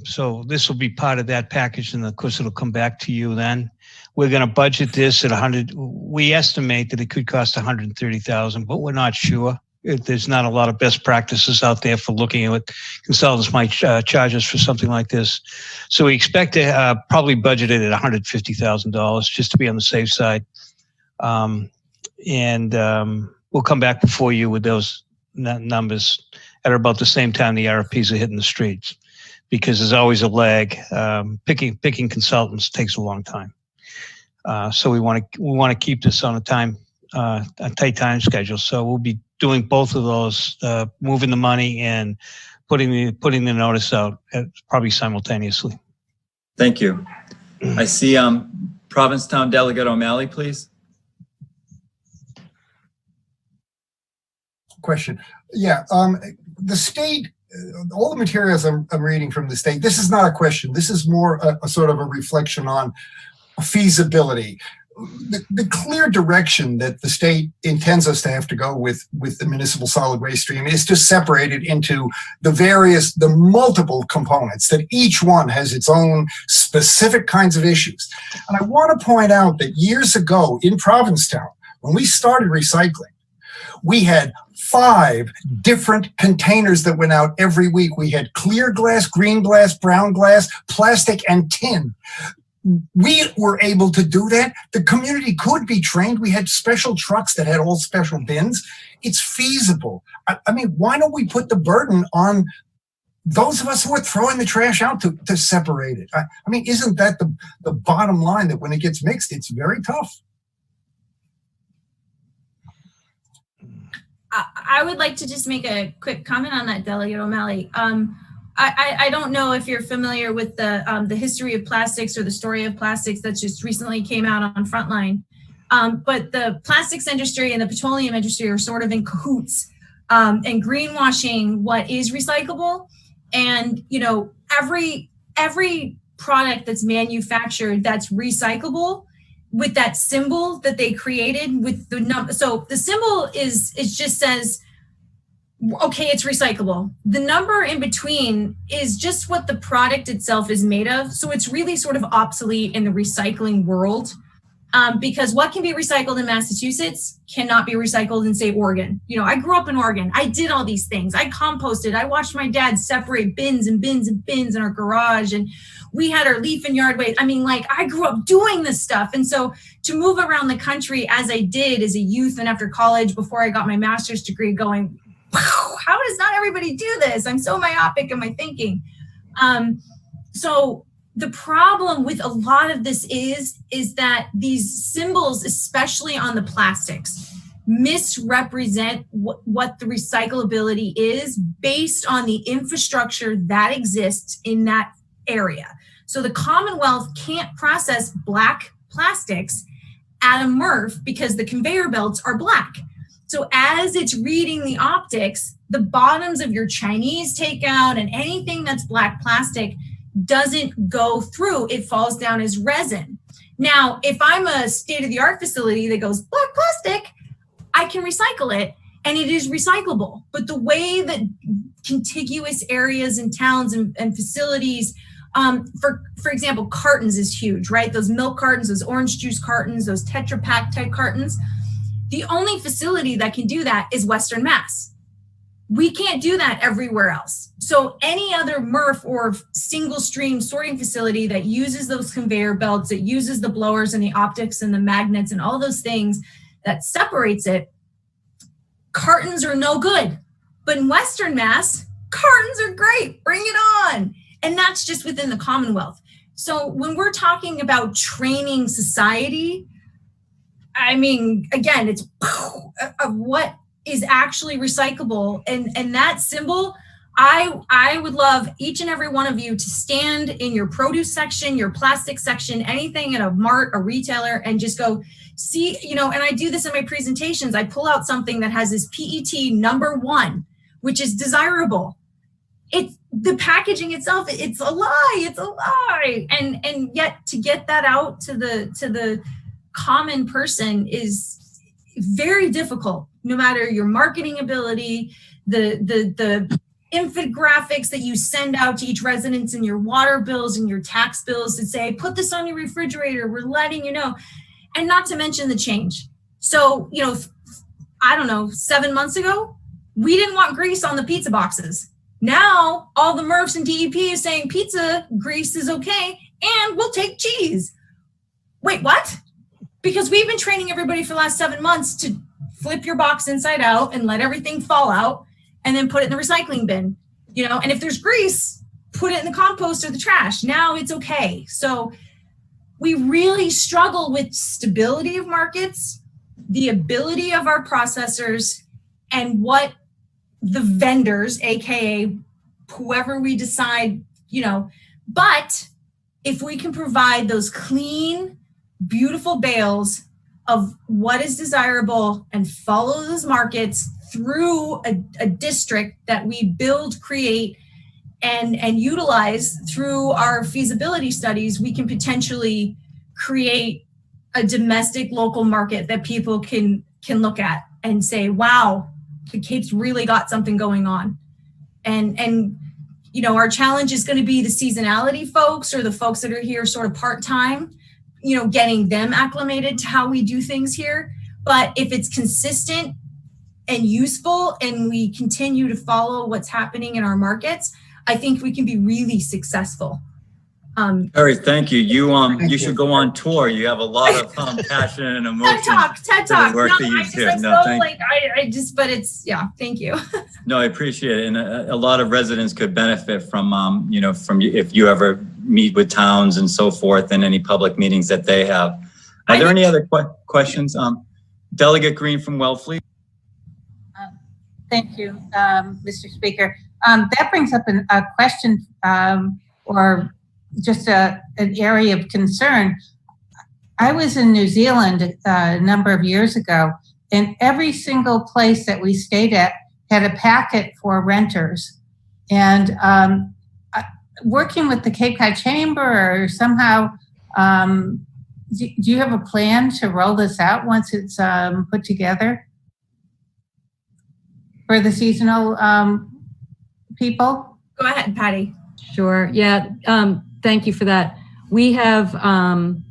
So this will be part of that package, and of course it'll come back to you then. We're going to budget this at 100. We estimate that it could cost 130,000, but we're not sure. There's not a lot of best practices out there for looking at what consultants might charge us for something like this. So we expect to probably budget it at $150,000 just to be on the safe side. We'll come back before you with those numbers at about the same time the RFPs are hitting the streets, because there's always a lag. Picking consultants takes a long time. So we want to keep this on a tight time schedule. So we'll be doing both of those, moving the money and putting the notice out probably simultaneously. Thank you. I see Provincetown Delegate O'Malley, please. Question. Yeah, the state, all the materials I'm reading from the state, this is not a question. This is more a sort of a reflection on feasibility. The clear direction that the state intends us to have to go with the municipal solid waste stream is to separate it into the multiple components, that each one has its own specific kinds of issues. And I want to point out that years ago in Provincetown, when we started recycling, we had 5 different containers that went out every week. We had clear glass, green glass, brown glass, plastic, and tin. We were able to do that. The community could be trained. We had special trucks that had all special bins. It's feasible. I mean, why don't we put the burden on those of us who are throwing the trash out to separate it? I mean, isn't that the bottom line, that when it gets mixed, it's very tough? I would like to just make a quick comment on that, Delegate O'Malley. I don't know if you're familiar with the history of plastics or the story of plastics that just recently came out on Frontline. But the plastics industry and the petroleum industry are sort of in cahoots and greenwashing what is recyclable. And, you know, every product that's manufactured that's recyclable, with that symbol that they created with the number. So the symbol is just says, okay, it's recyclable. The number in between is just what the product itself is made of. So it's really sort of obsolete in the recycling world, because what can be recycled in Massachusetts cannot be recycled in, say, Oregon. You know, I grew up in Oregon. I did all these things. I composted. I watched my dad separate bins and bins and bins in our garage, and we had our leaf and yard waste. I mean, like, I grew up doing this stuff. And so to move around the country as I did as a youth and after college, before I got my master's degree, going, wow, how does not everybody do this? I'm so myopic in my thinking. So the problem with a lot of this is that these symbols, especially on the plastics, misrepresent what the recyclability is based on the infrastructure that exists in that area. So the Commonwealth can't process black plastics at a MRF because the conveyor belts are black. So as it's reading the optics, the bottoms of your Chinese takeout and anything that's black plastic doesn't go through. It falls down as resin. Now, if I'm a state-of-the-art facility that goes black plastic, I can recycle it and it is recyclable. But the way that contiguous areas and towns and facilities, for example, cartons is huge, right? Those milk cartons, those orange juice cartons, those Tetra Pak type cartons. The only facility that can do that is Western Mass. We can't do that everywhere else. So any other MRF or single stream sorting facility that uses those conveyor belts, that uses the blowers and the optics and the magnets and all those things that separates it, cartons are no good. But in Western Mass, Cartons are great, bring it on. And that's just within the Commonwealth. So when we're talking about training society, I mean, again, it's of what is actually recyclable. And that symbol, I would love each and every one of you to stand in your produce section, your plastic section, anything in a mart, a retailer, and just go see, you know, and I do this in my presentations. I pull out something that has this PET #1, which is desirable. It's the packaging itself, it's a lie. And yet to get that out to the common person is very difficult, no matter your marketing ability, the infographics that you send out to each residence in your water bills and your tax bills to say, put this on your refrigerator, we're letting you know. And not to mention the change. So, you know, I don't know, 7 months ago, we didn't want grease on the pizza boxes. Now, all the MRFs and DEP is saying pizza grease is okay, and we'll take cheese. Wait, what? Because we've been training everybody for the last 7 months to flip your box inside out and let everything fall out and then put it in the recycling bin, you know, and if there's grease, put it in the compost or the trash. Now it's okay. So we really struggle with stability of markets, the ability of our processors, and what the vendors, AKA whoever we decide, you know, but if we can provide those clean, beautiful bales of what is desirable and follow those markets through a district that we build, create, and utilize through our feasibility studies, we can potentially create a domestic local market that people can look at and say, wow, the Cape's really got something going on. And you know, our challenge is going to be the seasonality folks or the folks that are here sort of part-time, you know, getting them acclimated to how we do things here. But if it's consistent and useful and we continue to follow what's happening in our markets, I think we can be really successful. Harry, thank you. You should go on tour. You have a lot of passion and emotion. TED Talk. Work No, that you do. But it's, yeah, thank you. No, I appreciate it. And a lot of residents could benefit from, you know, from if you ever meet with towns and so forth and any public meetings that they have. Are there any other questions? Delegate Green from Wellfleet. Thank you, Mr. Speaker. That brings up a question or just an area of concern. I was in New Zealand a number of years ago, and every single place that we stayed at had a packet for renters. And working with the Cape Cod Chamber or somehow, do you have a plan to roll this out once it's put together for the seasonal people? Go ahead, Patty. Sure. Yeah. Thank you for that. We have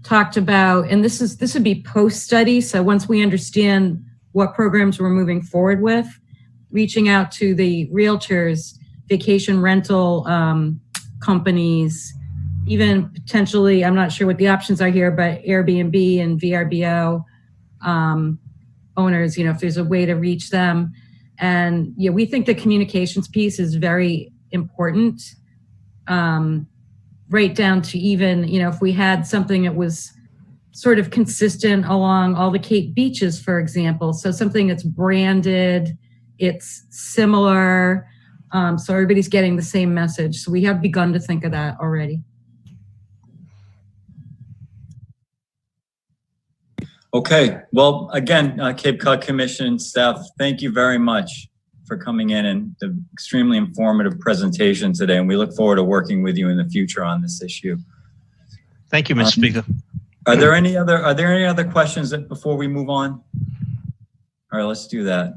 talked about, and this would be post-study. So once we understand what programs we're moving forward with, reaching out to the realtors, vacation rental companies, even potentially, I'm not sure what the options are here, but Airbnb and VRBO owners, you know, if there's a way to reach them. And yeah, we think the communications piece is very important. Right down to even, you know, if we had something that was sort of consistent along all the Cape beaches, for example. So something that's branded, it's similar, so everybody's getting the same message. So we have begun to think of that already. Okay, well, again, Cape Cod Commission staff, thank you very much for coming in and the extremely informative presentation today. And we look forward to working with you in the future on this issue. Thank you, Mr. Speaker. Are there any other questions before we move on? All right, let's do that.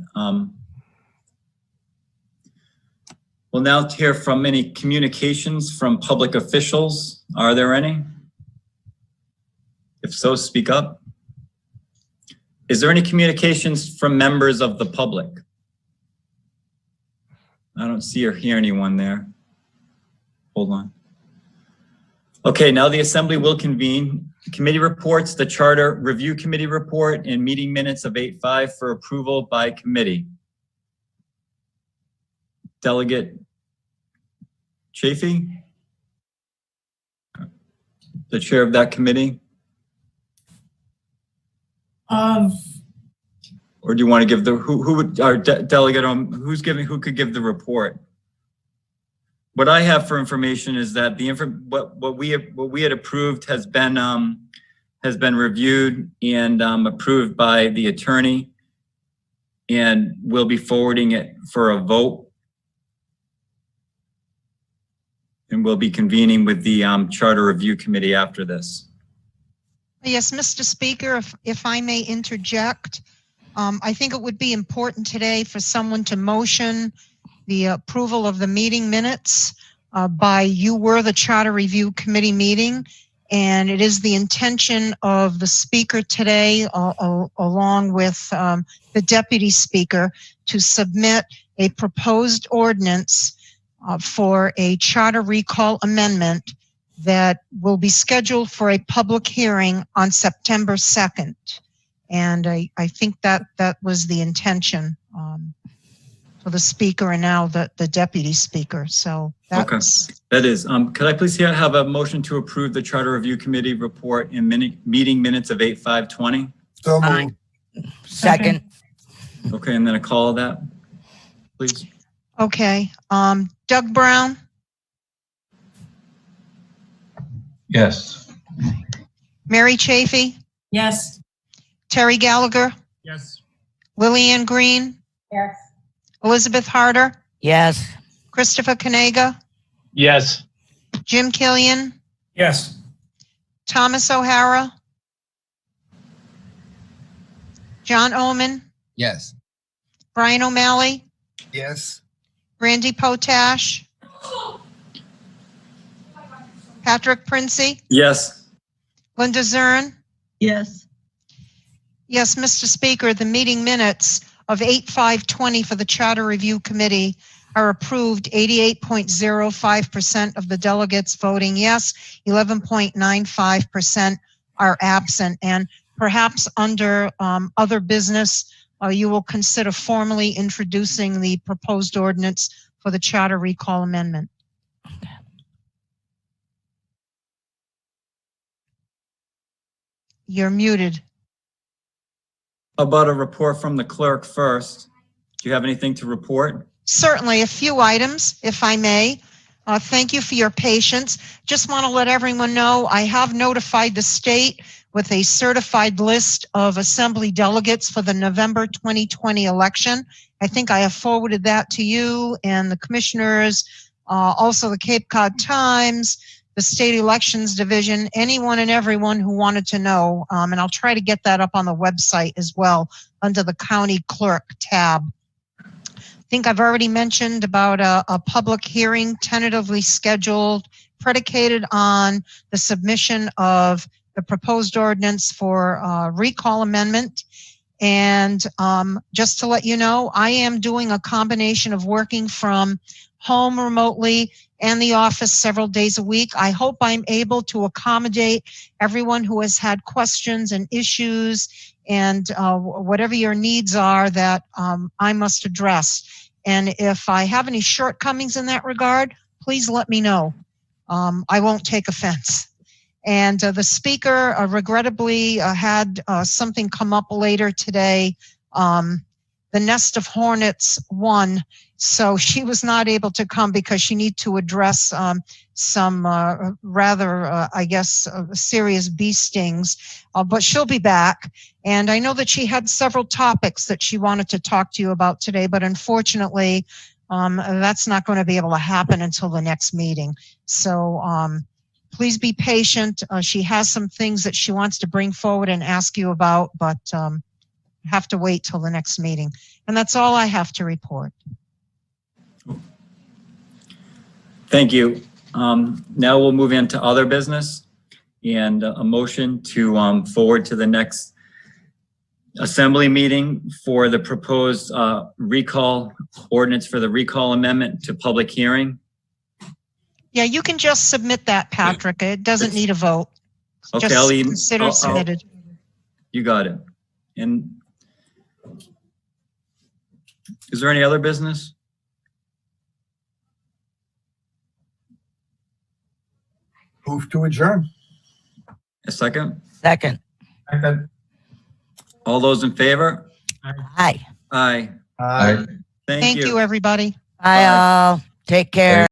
We'll now hear from any communications from public officials. Are there any? If so, speak up. Is there any communications from members of the public? I don't see or hear anyone there. Hold on. Okay, now the Assembly will convene. Committee reports, the Charter Review Committee report and meeting minutes of 8/5 for approval by committee. Delegate Chafee? The chair of that committee? Or do you want to give the, who would, our delegate, who could give the report? What I have for information is that what we had approved has been reviewed and approved by the attorney, and we'll be forwarding it for a vote. And we'll be convening with the Charter Review Committee after this. Yes, Mr. Speaker, if I may interject, I think it would be important today for someone to motion the approval of the meeting minutes by the Charter Review Committee meeting. And it is the intention of the speaker today, along with the deputy speaker, to submit a proposed ordinance for a charter recall amendment that will be scheduled for a public hearing on September 2nd. And I think that was the intention for the speaker and now the deputy speaker. So that's... Okay, that is. Could I please have a motion to approve the Charter Review Committee report in meeting minutes of 8/5/20? So moved. Second. Okay, and then a call of that, please. Okay. Doug Brown? Yes. Mary Chafee? Yes. Terry Gallagher? Yes. Lillian Green? Yes. Elizabeth Harder? Yes. Christopher Kanega? Yes. Jim Killian? Yes. Thomas O'Hara? John Oman? Yes. Brian O'Malley? Yes. Randy Potash? Patrick Princey? Yes. Linda Zern? Yes. Yes, Mr. Speaker, the meeting minutes of 8/5/20 for the Charter Review Committee are approved. 88.05% of the delegates voting yes, 11.95% are absent. And perhaps under other business, you will consider formally introducing the proposed ordinance for the Charter Recall Amendment. You're muted. How about a report from the clerk first? Do you have anything to report? Certainly, a few items, if I may. Thank you for your patience. Just want to let everyone know I have notified the state with a certified list of assembly delegates for the November 2020 election. I think I have forwarded that to you and the commissioners, also the Cape Cod Times, the State Elections Division, anyone and everyone who wanted to know. And I'll try to get that up on the website as well under the County Clerk tab. I think I've already mentioned about a public hearing tentatively scheduled, predicated on the submission of the proposed ordinance for recall amendment. And just to let you know, I am doing a combination of working from home remotely and the office several days a week. I hope I'm able to accommodate everyone who has had questions and issues and whatever your needs are that I must address. And if I have any shortcomings in that regard, please let me know. I won't take offense. And the speaker regrettably had something come up later today. The Nest of Hornets won, so she was not able to come because she needs to address some rather, I guess, serious bee stings. But she'll be back. And I know that she had several topics that she wanted to talk to you about today, but unfortunately, that's not going to be able to happen until the next meeting. So please be patient. She has some things that she wants to bring forward and ask you about, but have to wait till the next meeting. And that's all I have to report. Thank you. Now we'll move into other business and a motion to forward to the next assembly meeting for the proposed recall ordinance for the recall amendment to public hearing. Yeah, you can just submit that, Patrick. It doesn't need a vote. Okay, Just consider submitted. You got it. And is there any other business? Move to adjourn. A second? Second. Second. All those in favor? Aye. Aye. Aye. Thank Thank you. you, everybody. Bye, all. Take care.